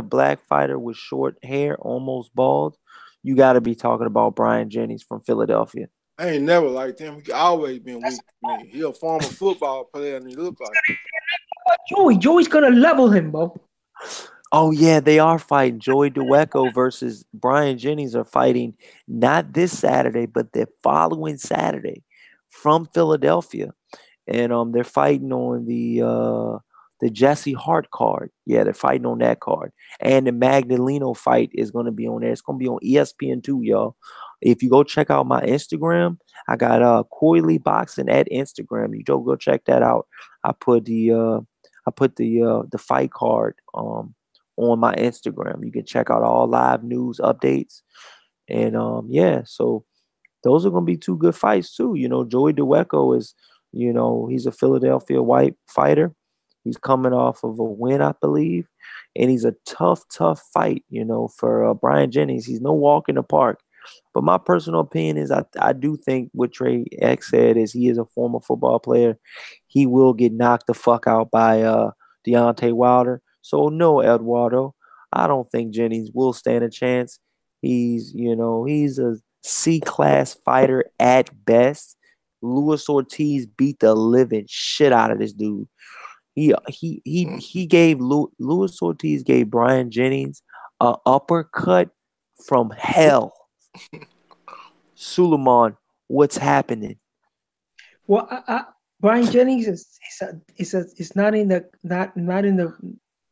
[SPEAKER 2] black fighter with short hair, almost bald. You gotta be talking about Brian Jennings from Philadelphia.
[SPEAKER 3] I ain't never liked him. He always been
[SPEAKER 1] That's
[SPEAKER 3] weak to me. He a former football player and he look like it.
[SPEAKER 1] what Joey. Joey's gonna level him, bro.
[SPEAKER 2] Oh yeah, they are fighting. Joey Dweco versus Brian Jennings are fighting not this Saturday, but the following Saturday from Philadelphia. And they're fighting on the Jesse Hart card. Yeah, they're fighting on that card. And the Magdaleno fight is going to be on there. It's going to be on ESPN2, y'all. If you go check out my Instagram, I got Coily Boxing at Instagram. You go check that out. I put the fight card on my Instagram. You can check out all live news updates. And yeah, so those are gonna be two good fights too. You know, Joey Dweco is, he's a Philadelphia white fighter. He's coming off of a win, I believe, and he's a tough fight. For Brian Jennings, he's no walk in the park. But my personal opinion is, I do think what Trey X said is he is a former football player. He will get knocked the fuck out by Deontay Wilder. So no, Eduardo, I don't think Jennings will stand a chance. He's a C-class fighter at best. Luis Ortiz beat the living shit out of this dude. He gave Luis Ortiz gave Brian Jennings a uppercut from hell. Suleiman, what's happening?
[SPEAKER 1] Well, Brian Jennings is not in the not in the.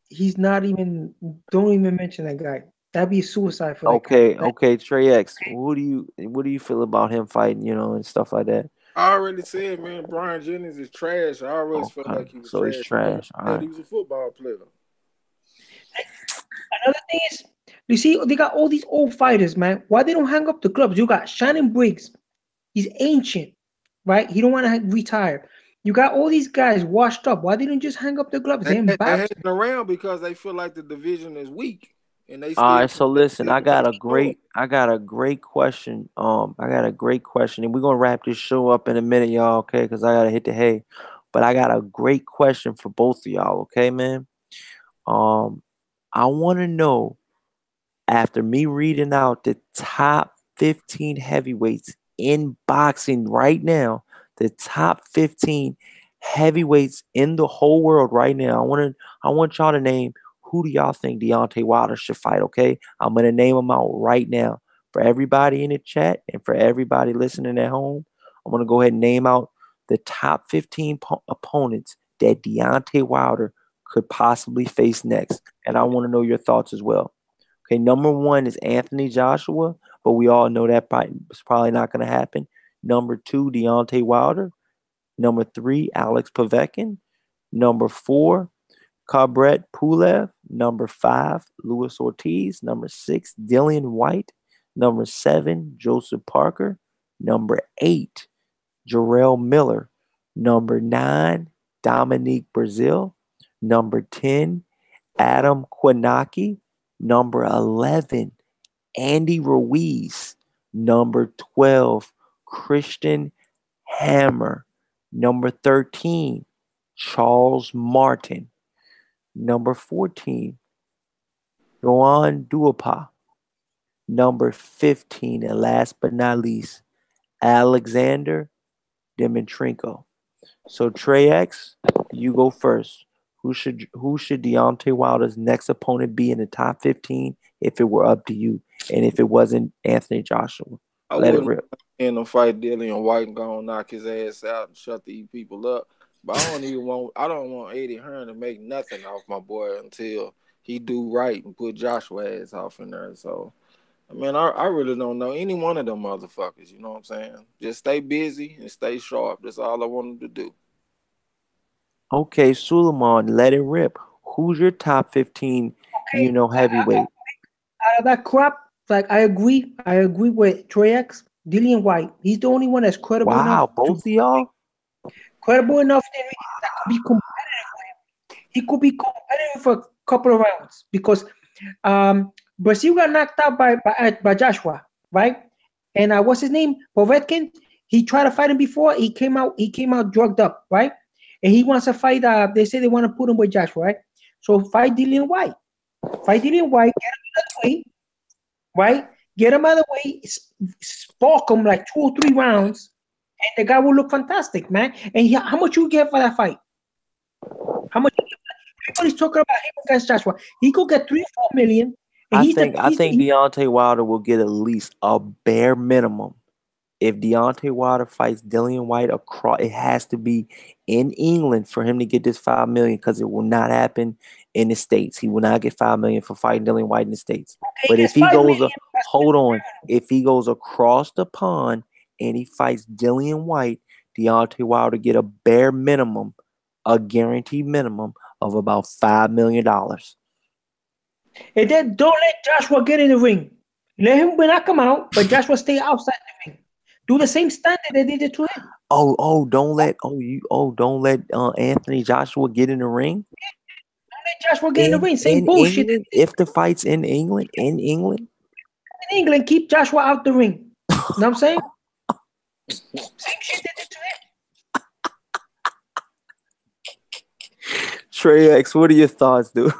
[SPEAKER 1] He's not even. Don't even mention that guy. That'd be suicide for that guy.
[SPEAKER 2] Okay, Trey X. What do you feel about him fighting, and stuff like that?
[SPEAKER 3] I already said, man, Brian Jennings is trash. I always felt
[SPEAKER 2] Okay,
[SPEAKER 3] like he was
[SPEAKER 2] so he's
[SPEAKER 3] trash. I never
[SPEAKER 2] trash. All
[SPEAKER 3] said
[SPEAKER 2] right.
[SPEAKER 3] he was a football player.
[SPEAKER 1] Another thing is You see, they got all these old fighters, man. Why they don't hang up the gloves? You got Shannon Briggs. He's ancient, right? He don't want to retire. You got all these guys washed up. Why they don't just hang up the gloves? They're
[SPEAKER 3] They hanging
[SPEAKER 1] embarrassing.
[SPEAKER 3] around because they feel like the division is weak, and
[SPEAKER 2] All right, so listen,
[SPEAKER 3] they still
[SPEAKER 2] I got a great question. I got a great question, and we're gonna wrap this show up in a minute, y'all, okay? Because I gotta hit the hay. But I got a great question for both of y'all, okay, man? Um, I want to know, after me reading out the top 15 heavyweights in boxing right now, the top 15 heavyweights in the whole world right now. I want y'all to name, who do y'all think Deontay Wilder should fight, okay? I'm going to name them out right now. For everybody in the chat and for everybody listening at home, I'm going to go ahead and name out the top 15 opponents that Deontay Wilder could possibly face next. And I want to know your thoughts as well. Okay, number one is Anthony Joshua, but we all know that is probably not going to happen. Number two, Deontay Wilder. Number three, Alex Povetkin. Number four, Kabret Pulev. Number five, Luis Ortiz. Number six, Dillian White. Number seven, Joseph Parker. Number eight, Jarrell Miller. Number nine, Dominique Brazil. Number 10, Adam Kwanaki. Number 11, Andy Ruiz. Number 12, Christian Hammer. Number 13, Charles Martin. Number 14, Joan Duapa. Number 15, and last but not least, Alexander Dimitrenko. So Trey X, you go first. Who should Deontay Wilder's next opponent be in the top 15 if it were up to you, and if it wasn't Anthony Joshua?
[SPEAKER 3] I
[SPEAKER 2] Let it
[SPEAKER 3] wouldn't
[SPEAKER 2] rip.
[SPEAKER 3] in him fight Dillian White and go and knock his ass out and shut these people up. But I don't want Eddie Hearn to make nothing off my boy until he do right and put Joshua ass off in there. So I mean, I really don't know any one of them motherfuckers. You know what I'm saying? Just stay busy and stay sharp. That's all I want him to do.
[SPEAKER 2] Okay, Suleiman, let it rip. Who's your top 15,
[SPEAKER 1] Okay,
[SPEAKER 2] heavyweight?
[SPEAKER 1] out of that crap, like I agree with Troy X, Dillian White. He's the only one that's credible enough
[SPEAKER 2] Wow, both of y'all?
[SPEAKER 1] credible enough that could be competitive with him. He could be competitive for a couple of rounds because Brazil got knocked out by Joshua, right? And what's his name? Povetkin. He tried to fight him before. He came out drugged up, right? And he wants to fight. They say they want to put him with Joshua, right? So fight Dillian White. Fight Dillian White. Get him out of the way, right? Get him out of the way. Spark him like 2 or 3 rounds, and the guy will look fantastic, man. And how much you get for that fight? How much? Everybody's talking about him against Joshua. He could get 3 or 4 million, and
[SPEAKER 2] I think Deontay Wilder will get at least a bare minimum. If Deontay Wilder fights Dillian White across, it has to be in England for him to get this 5 million, because it will not happen in the States. He will not get 5 million for fighting Dillian White in the States.
[SPEAKER 1] okay,
[SPEAKER 2] But
[SPEAKER 1] he
[SPEAKER 2] if
[SPEAKER 1] gets
[SPEAKER 2] he
[SPEAKER 1] 5 million.
[SPEAKER 2] goes, hold on, if he goes across the pond and he fights Dillian White, Deontay Wilder get a bare minimum, a guaranteed minimum of about $5 million.
[SPEAKER 1] And then don't let Joshua get in the ring. Let him knock him out, but Joshua stay outside the ring. Do the same stunt that they did it to him.
[SPEAKER 2] Don't let Anthony Joshua get in the ring
[SPEAKER 1] Don't let Joshua get in the
[SPEAKER 2] in
[SPEAKER 1] ring. Same
[SPEAKER 2] in
[SPEAKER 1] bullshit
[SPEAKER 2] England. If the fight's in England.
[SPEAKER 1] in England. Keep Joshua out the ring. You know what I'm saying? Same shit they did to him.
[SPEAKER 2] Trey X, what are your thoughts, dude?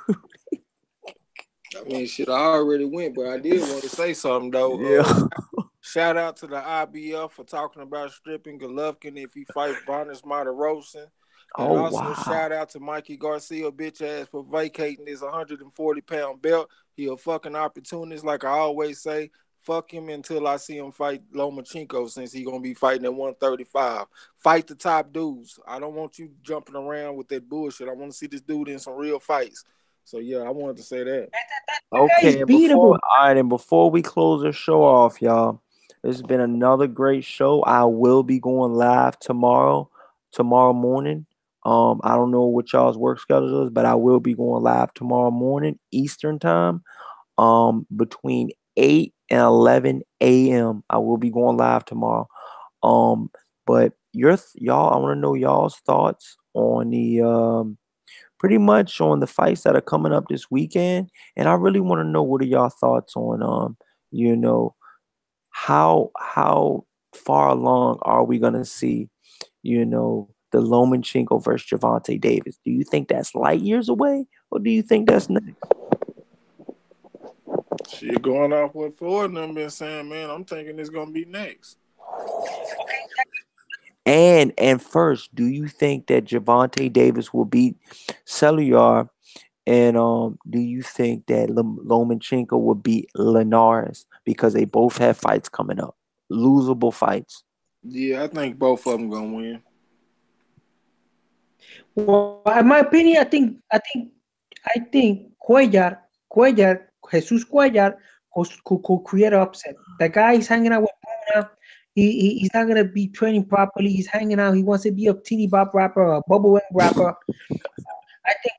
[SPEAKER 3] I mean, shit, I already went, but I did want to say something though.
[SPEAKER 2] Yeah.
[SPEAKER 3] Shout out to the IBF for talking about stripping Golovkin if he fights Vargas Martirosyan. And
[SPEAKER 2] Oh
[SPEAKER 3] also
[SPEAKER 2] wow.
[SPEAKER 3] shout out to Mikey Garcia, bitch ass, for vacating his 140-pound belt. He a fucking opportunist, like I always say. Fuck him until I see him fight Lomachenko, since he gonna be fighting at 135. Fight the top dudes. I don't want you jumping around with that bullshit. I want to see this dude in some real fights. So yeah, I wanted to say that.
[SPEAKER 1] That guy is
[SPEAKER 2] Okay,
[SPEAKER 1] beatable.
[SPEAKER 2] before we close the show off, y'all, it's been another great show. I will be going live tomorrow morning. I don't know what y'all's work schedule is, but I will be going live tomorrow morning Eastern time. between 8 and 11 a.m. I will be going live tomorrow. Um, but y'all, I want to know y'all's thoughts on the pretty much on the fights that are coming up this weekend, and I really want to know what are y'all thoughts on you know, how far along are we gonna see, the Lomachenko versus Javante Davis? Do you think that's light years away, or do you think that's next?
[SPEAKER 3] Shit, going off what Floyd and them been saying, man, I'm thinking it's gonna be next.
[SPEAKER 2] And first, do you think that Javante Davis will beat Cellular? And do you think that Lomachenko will beat Linares because they both have fights coming up, losable fights?
[SPEAKER 3] Yeah, I think both of them gonna win.
[SPEAKER 1] Well, in my opinion, I think Cuellar, Jesus Cuellar could create an upset. The guy is hanging out with Broner. He's not gonna be training properly. He's hanging out. He wants to be a teeny bop rapper or a bubble wing rapper. I think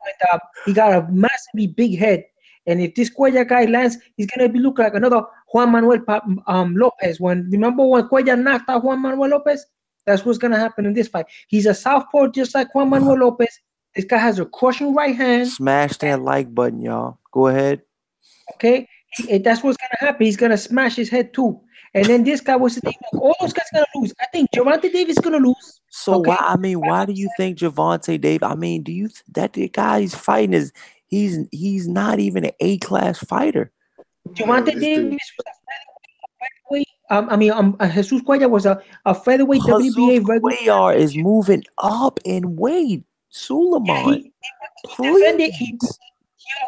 [SPEAKER 1] he got a massively big head, and if this Cuellar guy lands, he's gonna be look like another Juan Manuel Lopez. Remember when Cuellar knocked out Juan Manuel Lopez? That's what's gonna happen in this fight. He's a southpaw just like Juan Manuel Lopez. This guy has a crushing right hand.
[SPEAKER 2] Smash that like button, y'all. Go ahead.
[SPEAKER 1] Okay, that's what's gonna happen. He's gonna smash his head too. And then this guy, what's his name? All those guys gonna lose. I think Javante Davis is gonna lose.
[SPEAKER 2] So
[SPEAKER 1] Okay,
[SPEAKER 2] why do you think Javante Davis? I mean, do you that the guy he's fighting is he's not even an A-class fighter?
[SPEAKER 3] Man,
[SPEAKER 1] Javante
[SPEAKER 3] this
[SPEAKER 1] Davis
[SPEAKER 3] dude.
[SPEAKER 1] was a featherweight. Jesus Cuellar was a featherweight
[SPEAKER 2] Jesus
[SPEAKER 1] WBA regular.
[SPEAKER 2] Cuellar is moving up in weight.
[SPEAKER 1] Yeah,
[SPEAKER 2] Suleiman,
[SPEAKER 1] he defended.
[SPEAKER 2] please.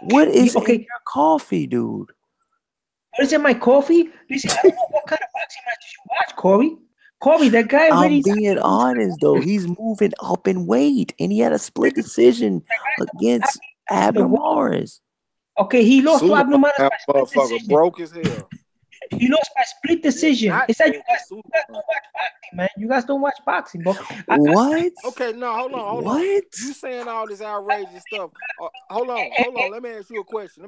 [SPEAKER 2] What is in
[SPEAKER 1] Okay.
[SPEAKER 2] your coffee, dude?
[SPEAKER 1] What is in my coffee? Listen, I don't know what kind of boxing matches you watch, Corey. Corey, that guy
[SPEAKER 2] I'm
[SPEAKER 1] already.
[SPEAKER 2] being honest though. He's moving up in weight, and he had a split decision against Abner Maris.
[SPEAKER 1] Okay, he lost to
[SPEAKER 3] Suleiman,
[SPEAKER 1] Abdul Maris
[SPEAKER 3] that
[SPEAKER 1] by split
[SPEAKER 3] motherfucker
[SPEAKER 1] decision.
[SPEAKER 3] broke as hell.
[SPEAKER 1] He lost by split decision.
[SPEAKER 3] Not
[SPEAKER 1] It's like
[SPEAKER 3] Ed,
[SPEAKER 1] you guys
[SPEAKER 3] Suleiman.
[SPEAKER 1] don't watch boxing, man. You guys don't watch boxing, bro.
[SPEAKER 2] What?
[SPEAKER 3] Okay, no, hold on.
[SPEAKER 2] What?
[SPEAKER 3] You saying all this outrageous stuff? Hold on. Let me ask you a question.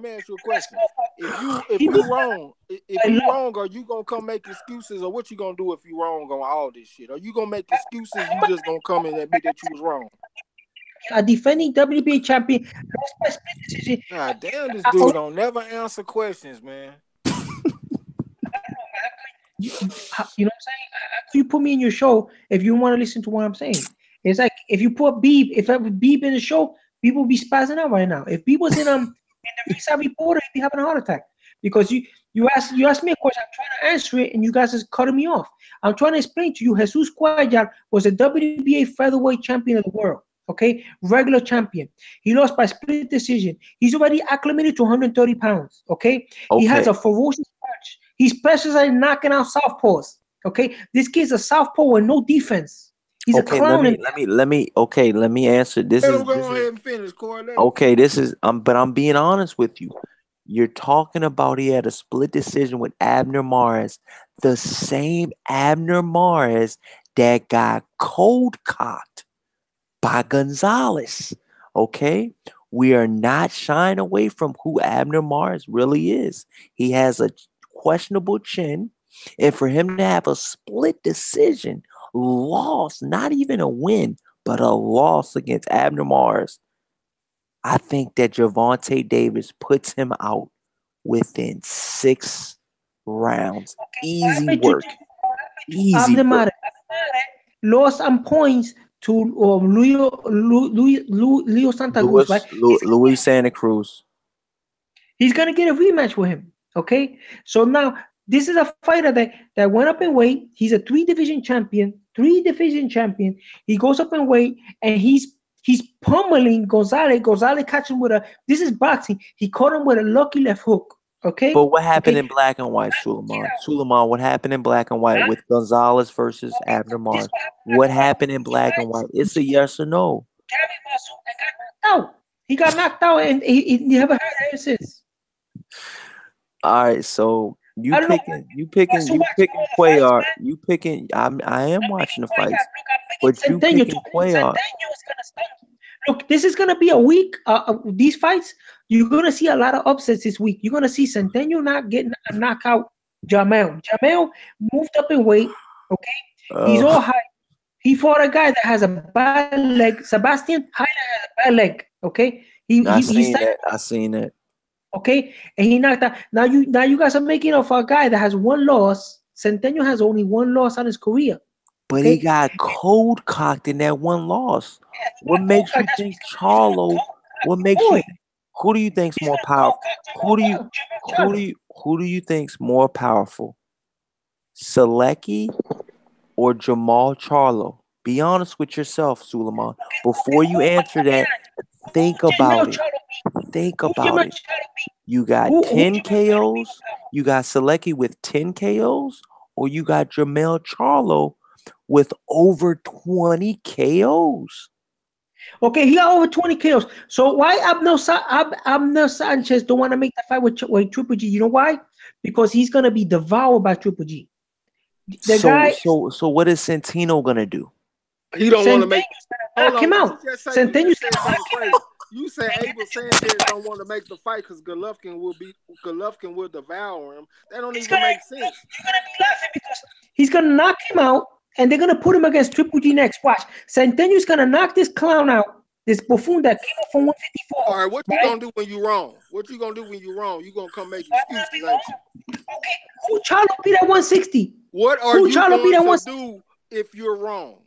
[SPEAKER 3] If
[SPEAKER 1] He
[SPEAKER 3] you
[SPEAKER 1] beat
[SPEAKER 3] wrong, if
[SPEAKER 1] by
[SPEAKER 3] you
[SPEAKER 1] law.
[SPEAKER 3] wrong, are you gonna come make excuses, or what you gonna do if you wrong on all this shit? Are you gonna make excuses? You just gonna come and admit that you was wrong?
[SPEAKER 1] A defending WBA champion lost by split decision.
[SPEAKER 3] God damn, this dude don't never answer questions, man.
[SPEAKER 1] You know what I'm saying? How you put me in your show if you want to listen to what I'm saying? It's like if you put Beeb, if I put Beeb in the show, people be spazzing out right now. If Beeb was in the Ringside Reporter, he'd be having a heart attack because you asked me a question, I'm trying to answer it, and you guys is cutting me off. I'm trying to explain to you, Jesus Cuellar was a WBA featherweight champion of the world. Okay, regular champion. He lost by split decision. He's already acclimated to 130 pounds. Okay, he has a ferocious punch. He's specialized in knocking out southpaws. Okay, this kid's a southpaw with no defense. He's a clown.
[SPEAKER 2] Let me answer.
[SPEAKER 3] Let him go ahead and finish, Corey.
[SPEAKER 2] Okay, this is but I'm being honest with you. You're talking about he had a split decision with Abner Maris, the same Abner Maris that got cold cocked by Gonzalez. Okay, we are not shying away from who Abner Maris really is. He has a questionable chin, and for him to have a split decision loss, not even a win, but a loss against Abner Maris, I think that Javante Davis puts him out within 6 rounds. Easy work. Easy work.
[SPEAKER 1] Lost on points to Leo Santa Cruz, right?
[SPEAKER 2] Luis Santa Cruz.
[SPEAKER 1] He's gonna get a rematch with him. Okay, so now this is a fighter that went up in weight. He's a three division champion. He goes up in weight and he's pummeling Gonzalez. Gonzalez catch him with a. This is boxing. He caught him with a lucky left hook. Okay.
[SPEAKER 2] But what happened in black and white, Suleiman? What happened in black and white with Gonzalez versus Abner Maris? What happened in black and white? It's a yes or no.
[SPEAKER 1] He got knocked out, and he never heard ever since.
[SPEAKER 2] All right, so you picking Cuellar. I am watching the fights, but you picking Cuellar.
[SPEAKER 1] Look, this is gonna be a week. These fights, you're gonna see a lot of upsets this week. You're gonna see Centeno not getting a knockout. Jamel. Jamel moved up in weight. Okay, he's all high. He fought a guy that has a bad leg. Sebastian Haida has a bad leg. Okay,
[SPEAKER 2] I seen that.
[SPEAKER 1] okay, and he knocked out. Now you guys are making of a guy that has one loss. Centeno has only one loss on his career.
[SPEAKER 2] But he got cold cocked in that one loss. What makes you think Charlo? What makes you? Who do you think's more powerful? Who do you think's more powerful? Selecki or Jamal Charlo? Be honest with yourself, Suleiman. Before you answer that, think about it. Think about it. You got 10 KOs. You got Selecki with 10 KOs, or you got Jamel Charlo with over 20 KOs.
[SPEAKER 1] Okay, he got over 20 KOs. So why Abner Sanchez don't want to make the fight with Triple G? You know why? Because he's gonna be devoured by Triple G.
[SPEAKER 2] So what is Centeno gonna do?
[SPEAKER 3] He don't want to make.
[SPEAKER 1] Knock him out.
[SPEAKER 3] You said Abel Sanchez don't want to make the fight because Golovkin will devour him. That don't even make sense.
[SPEAKER 1] You're gonna be laughing because he's gonna knock him out. And they're gonna put him against Triple G next. Watch. Centeno's gonna knock this clown out, this buffoon that came up from 154.
[SPEAKER 3] All right, what you gonna do when you wrong? What you gonna do when you wrong? You gonna come make excuses, ain't you?
[SPEAKER 1] Okay, who Charlo beat at 160?
[SPEAKER 3] What are you going to do if you're wrong?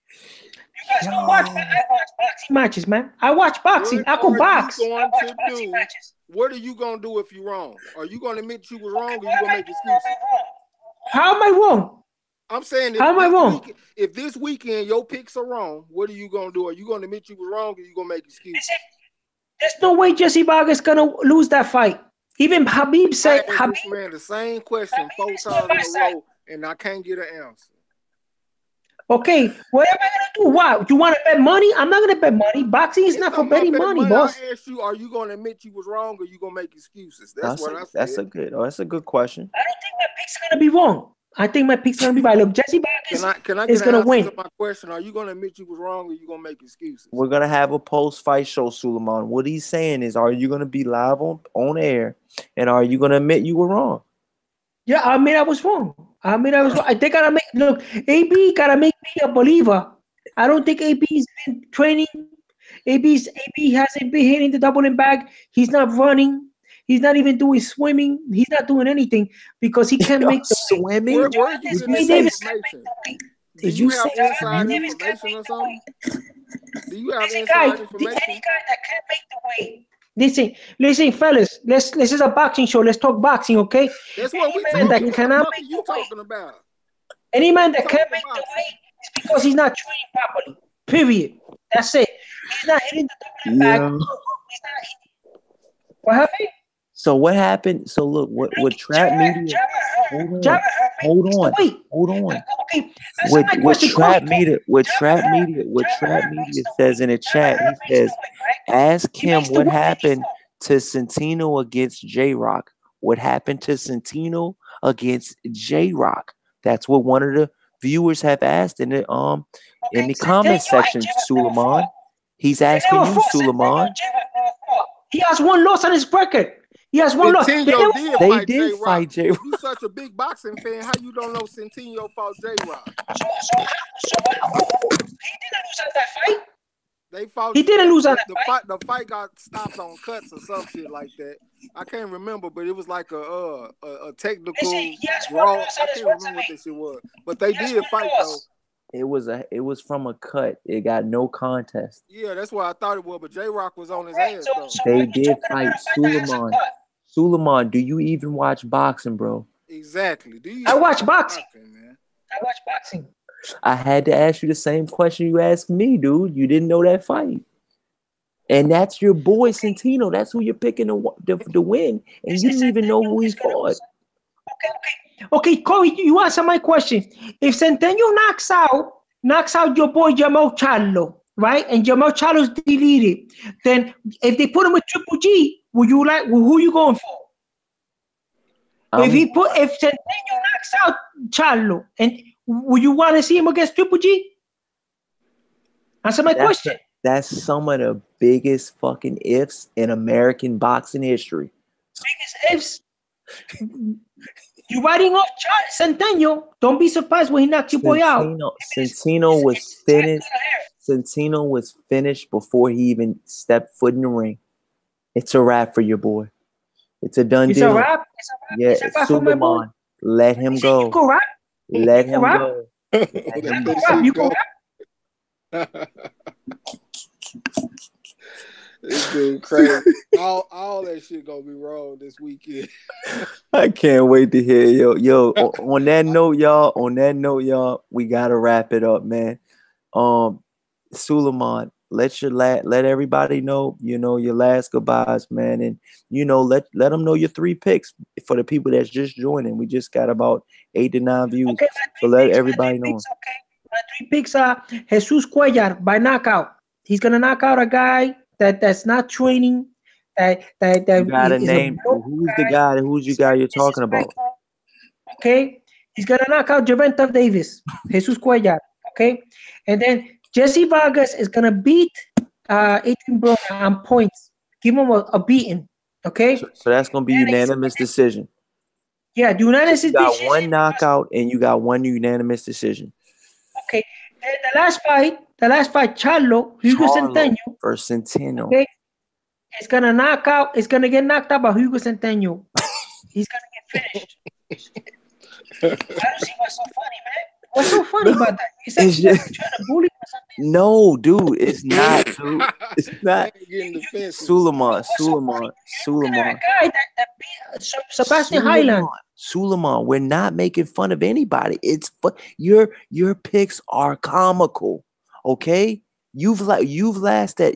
[SPEAKER 1] You guys don't watch. I watch boxing matches, man. I watch boxing. I can box.
[SPEAKER 3] What are you gonna do if you're wrong? Are you gonna admit you was wrong, or you gonna make excuses?
[SPEAKER 1] How am I wrong?
[SPEAKER 3] I'm saying,
[SPEAKER 1] how am I wrong?
[SPEAKER 3] If this weekend your picks are wrong, what are you gonna do? Are you gonna admit you were wrong, or you gonna make excuses?
[SPEAKER 1] There's no way Jesse Vargas is gonna lose that fight. Even Habib said.
[SPEAKER 3] I asked this man the same question 4 times in a row, and I can't get an answer.
[SPEAKER 1] Okay, what am I gonna do? Why? You want to bet money? I'm not gonna bet money. Boxing is not for betting money, boss.
[SPEAKER 3] I asked you, are you gonna admit you was wrong, or you gonna make excuses? That's what I said.
[SPEAKER 2] That's a good question.
[SPEAKER 1] I don't think my pick's gonna be wrong. I think my pick's gonna be right. Look, Jesse Vargas is gonna win.
[SPEAKER 3] To my question: are you gonna admit you was wrong, or you gonna make excuses?
[SPEAKER 2] We're gonna have a post-fight show, Suleiman. What he's saying is, are you gonna be live on air, and are you gonna admit you were wrong?
[SPEAKER 1] Yeah, I admit I was wrong. They gotta make look. AB gotta make me a believer. I don't think AB's been training. AB hasn't been hitting the doubling bag. He's not running. He's not even doing swimming. He's not doing anything because he can't make the
[SPEAKER 2] swimming.
[SPEAKER 3] Where did you say information? Did you have inside information or something? Do you have inside information?
[SPEAKER 1] Any guy that can't make the weight. Listen, fellas. This is a boxing show. Let's talk boxing, okay?
[SPEAKER 3] That's what we talking about. What are you talking about?
[SPEAKER 1] Any man that can't make the weight is because he's not training properly. Period. That's it. He's not hitting the doubling bag. He's not hitting. What happened?
[SPEAKER 2] So what happened? So look, what Trap Media? Hold on.
[SPEAKER 1] Okay.
[SPEAKER 2] What Trap Media says in the chat, he says, ask him what happened to Centeno against J-Rock. What happened to Centeno against J-Rock? That's what one of the viewers have asked in the comment section, Suleiman. He's asking you, Suleiman.
[SPEAKER 1] He has one loss on his record. He has one loss.
[SPEAKER 3] They did fight J-Rock. You such a big boxing fan. How you don't know Centeno fought J-Rock?
[SPEAKER 1] So he didn't lose at that fight.
[SPEAKER 3] They fought.
[SPEAKER 1] He didn't lose on that fight.
[SPEAKER 3] The fight got stopped on cuts or some shit like that. I can't remember, but it was like a technical draw. I can't remember what this shit was, but they did fight though.
[SPEAKER 2] It was from a cut. It got no contest.
[SPEAKER 3] Yeah, that's what I thought it was. But J-Rock was on his ass though.
[SPEAKER 2] They did fight Suleiman. Suleiman, do you even watch boxing, bro?
[SPEAKER 3] Exactly.
[SPEAKER 1] I watch boxing, man. I watch boxing.
[SPEAKER 2] I had to ask you the same question you asked me, dude. You didn't know that fight. And that's your boy Centeno. That's who you're picking to win. And you didn't even know who he fought.
[SPEAKER 1] Okay, Corey, you answer my question. If Centeno knocks out your boy Jamal Charlo, right? And Jamal Charlo's deleted, then if they put him with Triple G, who you going for? If Centeno knocks out Charlo, and would you want to see him against Triple G? Answer my question.
[SPEAKER 2] That's some of the biggest fucking ifs in American boxing history.
[SPEAKER 1] Biggest ifs. You writing off Centennial. Don't be surprised when he knocks your boy out.
[SPEAKER 2] Centino was finished. Centino was finished before he even stepped foot in the ring. It's a wrap for your boy. It's a done deal.
[SPEAKER 1] It's a wrap.
[SPEAKER 2] Yeah, Suleiman. Let him go. Let him go. Let him go.
[SPEAKER 1] You go
[SPEAKER 3] This dude crazy. all that shit gonna be wrong this weekend.
[SPEAKER 2] I can't wait to hear yo. On that note, y'all. We gotta wrap it up, man. Suleiman, let everybody know, your last goodbyes, man, and let them know your 3 picks for the people that's just joining. We just got about 8 to 9 views, so let everybody know.
[SPEAKER 1] My 3 picks are Jesus Cuellar by knockout. He's gonna knock out a guy that's not training. That
[SPEAKER 2] you got a name. Who's the guy? Who's your guy you're talking about?
[SPEAKER 1] Okay, he's gonna knock out Gervonta Davis, Jesus Cuellar. Okay, and then Jesse Vargas is gonna beat Adrian Broner on points. Give him a beating. Okay,
[SPEAKER 2] so that's gonna be unanimous decision.
[SPEAKER 1] Yeah, the unanimous decision.
[SPEAKER 2] You got 1 knockout and you got 1 unanimous decision.
[SPEAKER 1] Okay, and the last fight, Charlo Hugo Centeno
[SPEAKER 2] versus Centeno.
[SPEAKER 1] Okay, it's gonna get knocked out by Hugo Centeno. He's gonna get finished. I don't see what's so funny, man. What's so funny about that? Is that you're trying to bully or something?
[SPEAKER 2] No, dude, it's not, dude. It's not. Suleiman.
[SPEAKER 1] Sebastian Highland.
[SPEAKER 2] Suleiman, we're not making fun of anybody. It's your picks are comical. Okay? You've laughed at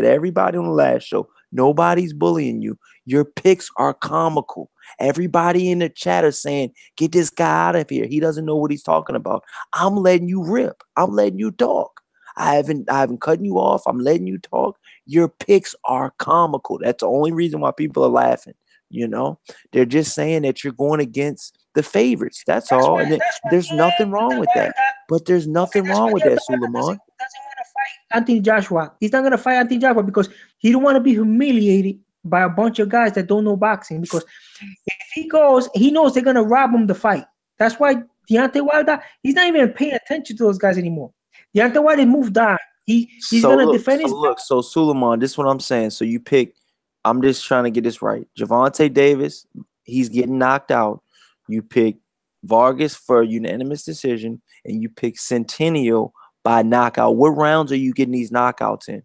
[SPEAKER 2] everybody on the last show. Nobody's bullying you. Your picks are comical. Everybody in the chat is saying, get this guy out of here. He doesn't know what he's talking about. I'm letting you rip. I'm letting you talk. I haven't cut you off. I'm letting you talk. Your picks are comical. That's the only reason why people are laughing. They're just saying that you're going against the favorites. That's all. And there's nothing wrong with that. But there's nothing wrong with that, Suleiman.
[SPEAKER 1] Anthony Joshua. He's not going to fight Anthony Joshua because he don't want to be humiliated by a bunch of guys that don't know boxing. Because if he goes, he knows they're going to rob him the fight. That's why Deontay Wilder, he's not even paying attention to those guys anymore. Deontay Wilder moved on. He's going to defend his...
[SPEAKER 2] So Suleiman, this is what I'm saying. So you pick, I'm just trying to get this right. Gervonta Davis, he's getting knocked out. You pick Vargas for unanimous decision, and you pick Centennial by knockout. What rounds are you getting these knockouts in?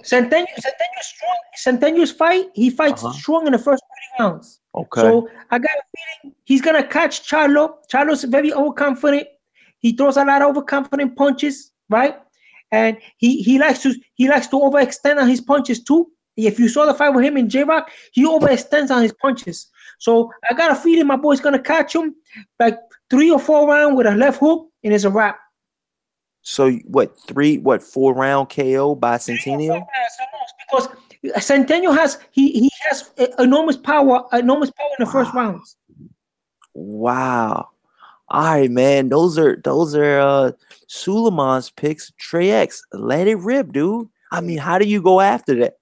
[SPEAKER 1] Centennial's strong. Centennial's fight, he fights strong in the first 30 rounds.
[SPEAKER 2] Okay.
[SPEAKER 1] So I got a feeling he's gonna catch Charlo. Charlo's very overconfident. He throws a lot of overconfident punches, right? And he likes to overextend on his punches too. If you saw the fight with him and J-Rock, he overextends on his punches. So I got a feeling my boy's gonna catch him like 3 or 4 rounds with a left hook, and it's a wrap.
[SPEAKER 2] So 4 round KO by Centennial?
[SPEAKER 1] Because Centennial has enormous power in the first rounds.
[SPEAKER 2] Wow. All right, man. Those are Suleiman's picks. Trey X, let it rip, dude. I mean, how do you go after that?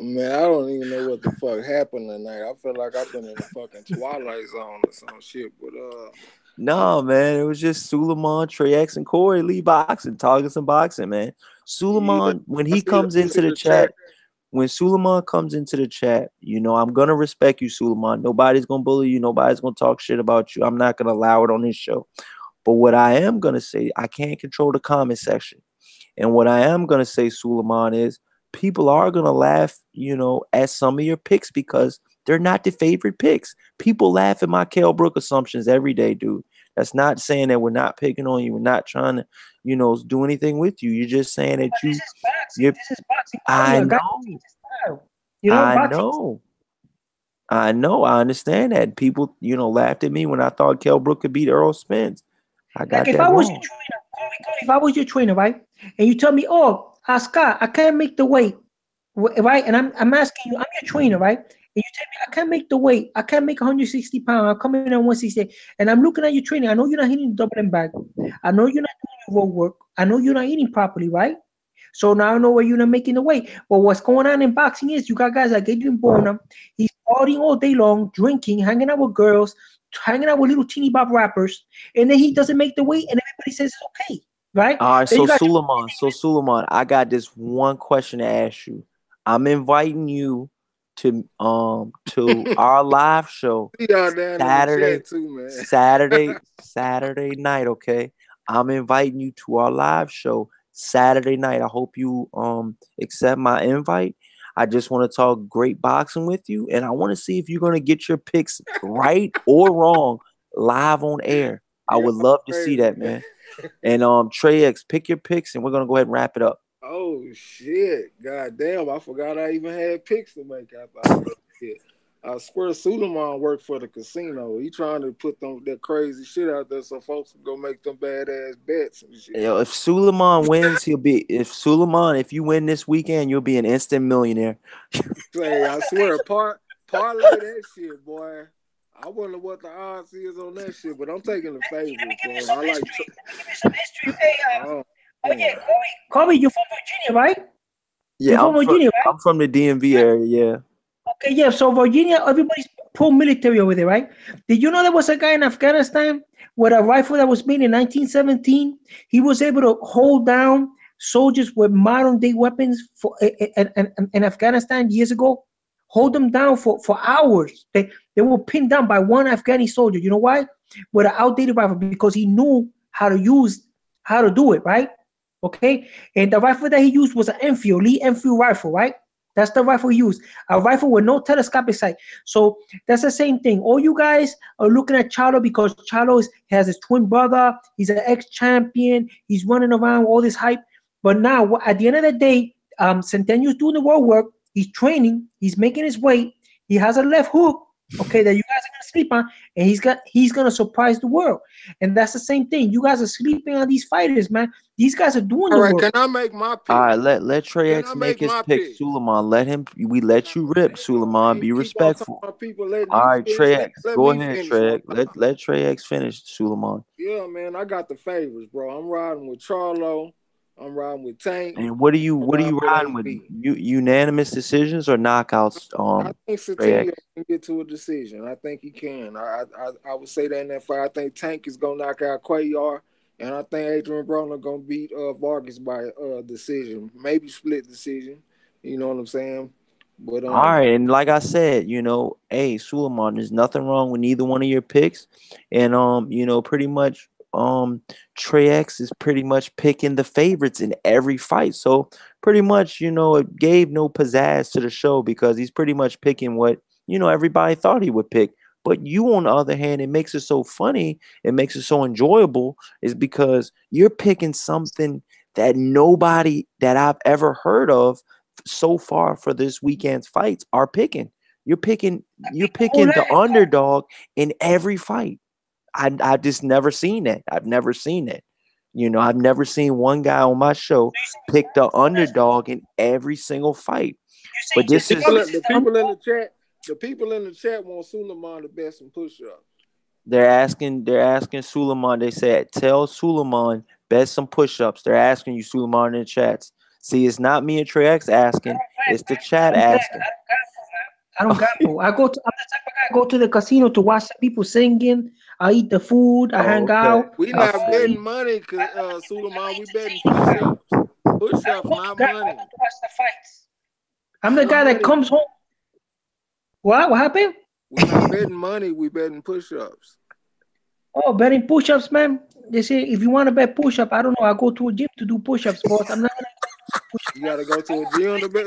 [SPEAKER 3] Man, I don't even know what the fuck happened tonight. I feel like I've been in the fucking Twilight Zone or some shit. But
[SPEAKER 2] no, man, it was just Suleiman, Trey X, and Corey Lee boxing, talking some boxing, man. Suleiman, when he comes into the chat, when Suleiman comes into the chat, I'm gonna respect you, Suleiman. Nobody's gonna bully you. Nobody's gonna talk shit about you. I'm not gonna allow it on this show. But what I am gonna say, I can't control the comment section, and what I am gonna say, Suleiman, is people are gonna laugh, at some of your picks because they're not the favorite picks. People laugh at my Kell Brook assumptions every day, dude. That's not saying that we're not picking on you. We're not trying to, do anything with you. You're just saying that
[SPEAKER 1] This is boxing.
[SPEAKER 2] I know. I understand that. People, laughed at me when I thought Kell Brook could beat Earl Spence.
[SPEAKER 1] If I was your trainer, right, and you tell me, oh, Scott, I can't make the weight, right, and I'm asking you, I'm your trainer, right, and you tell me I can't make the weight, I can't make 160 pounds, I'm coming in at 160, and I'm looking at your training. I know you're not hitting the double and back. I know you're not doing your road work. I know you're not eating properly, right? So now I know where you're not making the weight. But what's going on in boxing is you got guys like Adrian Broner. He's partying all day long, drinking, hanging out with girls, hanging out with little teeny bop rappers, and then he doesn't make the weight, and everybody says it's okay, right?
[SPEAKER 2] All right,
[SPEAKER 1] Then
[SPEAKER 2] so
[SPEAKER 1] you got
[SPEAKER 2] Suleiman, I got this one question to ask you. I'm inviting you to our live show
[SPEAKER 3] Y'all down in the
[SPEAKER 2] Saturday,
[SPEAKER 3] chat too, man.
[SPEAKER 2] Saturday night, okay? I'm inviting you to our live show Saturday night. I hope you accept my invite. I just want to talk great boxing with you, and I want to see if you're gonna get your picks right or wrong live on air. I would love to see that, man. And Trey X, pick your picks, and we're gonna go ahead and wrap it up.
[SPEAKER 3] Oh shit! God damn! I forgot I even had picks to make after all that shit. I swear Suleiman worked for the casino. He trying to put that crazy shit out there so folks can go make them badass bets and shit.
[SPEAKER 2] Yo, if Suleiman wins, if you win this weekend, you'll be an instant millionaire.
[SPEAKER 3] Say, I swear, parlay that shit, boy. I wonder what the odds is on that shit, but I'm taking the favorites, bro. I like.
[SPEAKER 1] give me some history. Hey,
[SPEAKER 3] Oh,
[SPEAKER 1] yeah, Kobe, you're from Virginia, right?
[SPEAKER 2] Yeah,
[SPEAKER 1] You're from Virginia, right?
[SPEAKER 2] I'm from the DMV area. Yeah.
[SPEAKER 1] Okay, yeah. So Virginia, everybody's pro-military over there, right? Did you know there was a guy in Afghanistan with a rifle that was made in 1917? He was able to hold down soldiers with modern-day weapons in Afghanistan years ago. Hold them down for hours. They were pinned down by one Afghani soldier. You know why? With an outdated rifle, because he knew how to do it, right? Okay, and the rifle that he used was an Enfield, Lee Enfield rifle, right? That's the rifle he used, a rifle with no telescopic sight. So that's the same thing. All you guys are looking at Charlo because Charlo has his twin brother. He's an ex-champion. He's running around all this hype. But now, at the end of the day, Centennial's doing the road work. He's training. He's making his weight. He has a left hook, okay, that you guys are gonna sleep on, and he's gonna surprise the world. And that's the same thing. You guys are sleeping on these fighters, man. These guys are doing
[SPEAKER 3] all
[SPEAKER 1] the
[SPEAKER 3] right,
[SPEAKER 1] work.
[SPEAKER 3] can I make my pick?
[SPEAKER 2] All right, let Trey
[SPEAKER 3] Can
[SPEAKER 2] X
[SPEAKER 3] I
[SPEAKER 2] make
[SPEAKER 3] make
[SPEAKER 2] his
[SPEAKER 3] my
[SPEAKER 2] pick.
[SPEAKER 3] pick?
[SPEAKER 2] Suleiman, let you rip. Suleiman, be respectful.
[SPEAKER 3] People letting
[SPEAKER 2] All
[SPEAKER 3] you
[SPEAKER 2] right,
[SPEAKER 3] finish.
[SPEAKER 2] Trey X,
[SPEAKER 3] Let
[SPEAKER 2] go
[SPEAKER 3] me
[SPEAKER 2] ahead,
[SPEAKER 3] finish
[SPEAKER 2] Trey
[SPEAKER 3] one
[SPEAKER 2] X.
[SPEAKER 3] time.
[SPEAKER 2] Let Trey X finish. Suleiman.
[SPEAKER 3] Yeah, man, I got the favorites, bro. I'm riding with Charlo. I'm riding with Tank.
[SPEAKER 2] And what are you riding with?
[SPEAKER 3] AB.
[SPEAKER 2] Unanimous decisions or knockouts?
[SPEAKER 3] I think
[SPEAKER 2] Trey
[SPEAKER 3] Centennial
[SPEAKER 2] X.
[SPEAKER 3] can get to a decision. I think he can. I would say that in that fight. I think Tank is gonna knock out Cuellar, and I think Adrian Broner gonna beat Vargas by decision, maybe split decision. You know what I'm saying? But
[SPEAKER 2] All right, and like I said, hey, Suleiman, there's nothing wrong with neither one of your picks, and pretty much, Trey X is pretty much picking the favorites in every fight. So pretty much, it gave no pizzazz to the show because he's pretty much picking what everybody thought he would pick. But you, on the other hand, it makes it so funny, it makes it so enjoyable, is because you're picking something that nobody that I've ever heard of so far for this weekend's fights are picking. You're picking the underdog in every fight. I just never seen that. I've never seen it. I've never seen one guy on my show pick the underdog in every single fight. But this is
[SPEAKER 3] the people in the chat. The people in the chat want Suleiman the best in push-ups.
[SPEAKER 2] They're asking Suleiman. They said, tell Suleiman best some push-ups. They're asking you, Suleiman, in the chats. See, it's not me and Trey X asking. It's the chat asking.
[SPEAKER 1] I don't gamble. I'm the type of guy I go to the casino to watch the people singing. I eat the food. I hang out.
[SPEAKER 3] We not betting money, Suleiman. We betting push-ups. Push-ups, not money.
[SPEAKER 1] I go to watch the fights. I'm the guy that comes home. What happened?
[SPEAKER 3] We're not betting money. We betting push-ups.
[SPEAKER 1] Oh, betting push-ups, man. They say if you want to bet push-up, I don't know. I go to a gym to do push-ups, boss. I'm not gonna do push-ups.
[SPEAKER 3] You gotta go to a gym to bet.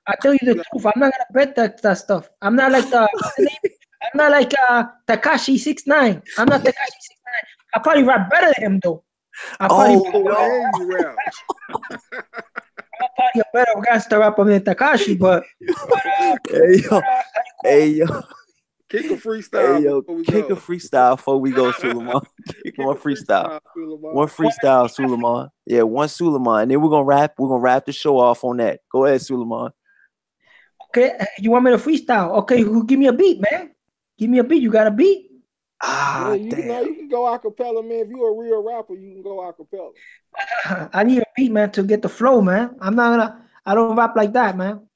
[SPEAKER 1] I tell you the truth. I'm not gonna bet that stuff. I'm not like I'm not like Takashi 6ix9ine. I'm not Takashi 6ix9ine. I probably rap better than him though. I probably
[SPEAKER 3] you rap.
[SPEAKER 1] I'm probably a better gangster rapper than Takashi, but
[SPEAKER 2] hey yo.
[SPEAKER 3] Kick a freestyle.
[SPEAKER 2] Hey, yo, kick a freestyle before we go, Suleiman. Kick one freestyle. One freestyle, Suleiman. Yeah, one Suleiman. And then we're gonna wrap the show off on that. Go ahead, Suleiman.
[SPEAKER 1] Okay, you want me to freestyle? Okay, who give me a beat, man? Give me a beat. You got a beat?
[SPEAKER 3] Yeah,
[SPEAKER 2] Ah,
[SPEAKER 3] you can
[SPEAKER 2] damn.
[SPEAKER 3] you can go acapella, man. If you're a real rapper, you can go acapella.
[SPEAKER 1] I need a beat, man, to get the flow, man. I'm not gonna. I don't rap like that, man.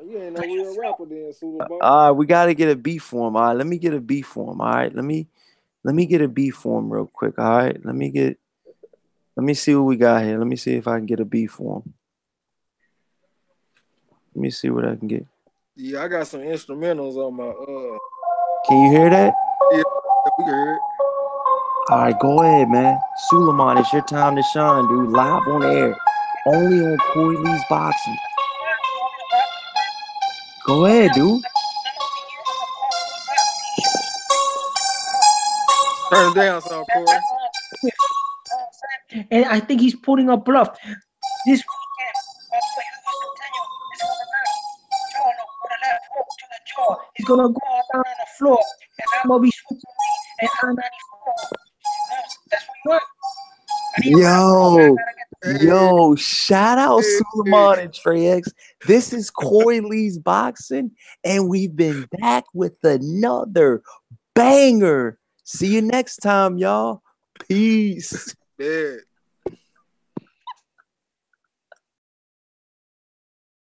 [SPEAKER 3] You ain't no real rapper then, Sula.
[SPEAKER 2] We gotta get a beat for him. All right, let me get a beat for him. All right, let me get a beat for him real quick. All right, let me see what we got here. Let me see if I can get a beat for him. Let me see what I can get.
[SPEAKER 3] Yeah, I got some instrumentals on my
[SPEAKER 2] Can you hear that?
[SPEAKER 3] Yeah, we can hear it.
[SPEAKER 2] All right, go ahead, man. Suleiman, it's your time to shine, dude. Live on air, only on Corey Lee's Boxing. Go ahead, dude.
[SPEAKER 3] Turn it down, son, Corey.
[SPEAKER 1] And I think he's putting a bluff. This weekend, is gonna knock Jordan with a left hook to the jaw. He's gonna go down on the floor, and I'm gonna be switching me and I-94. That's what you want. I need a rap flow, man. I
[SPEAKER 2] Yo,
[SPEAKER 1] gotta get the flow.
[SPEAKER 3] Hey,
[SPEAKER 2] yo, shout out
[SPEAKER 3] hey.
[SPEAKER 2] Suleiman and Trey X. This is Corey Lee's Boxing, and we've been back with another banger. See you next time, y'all. Peace.
[SPEAKER 3] Yeah.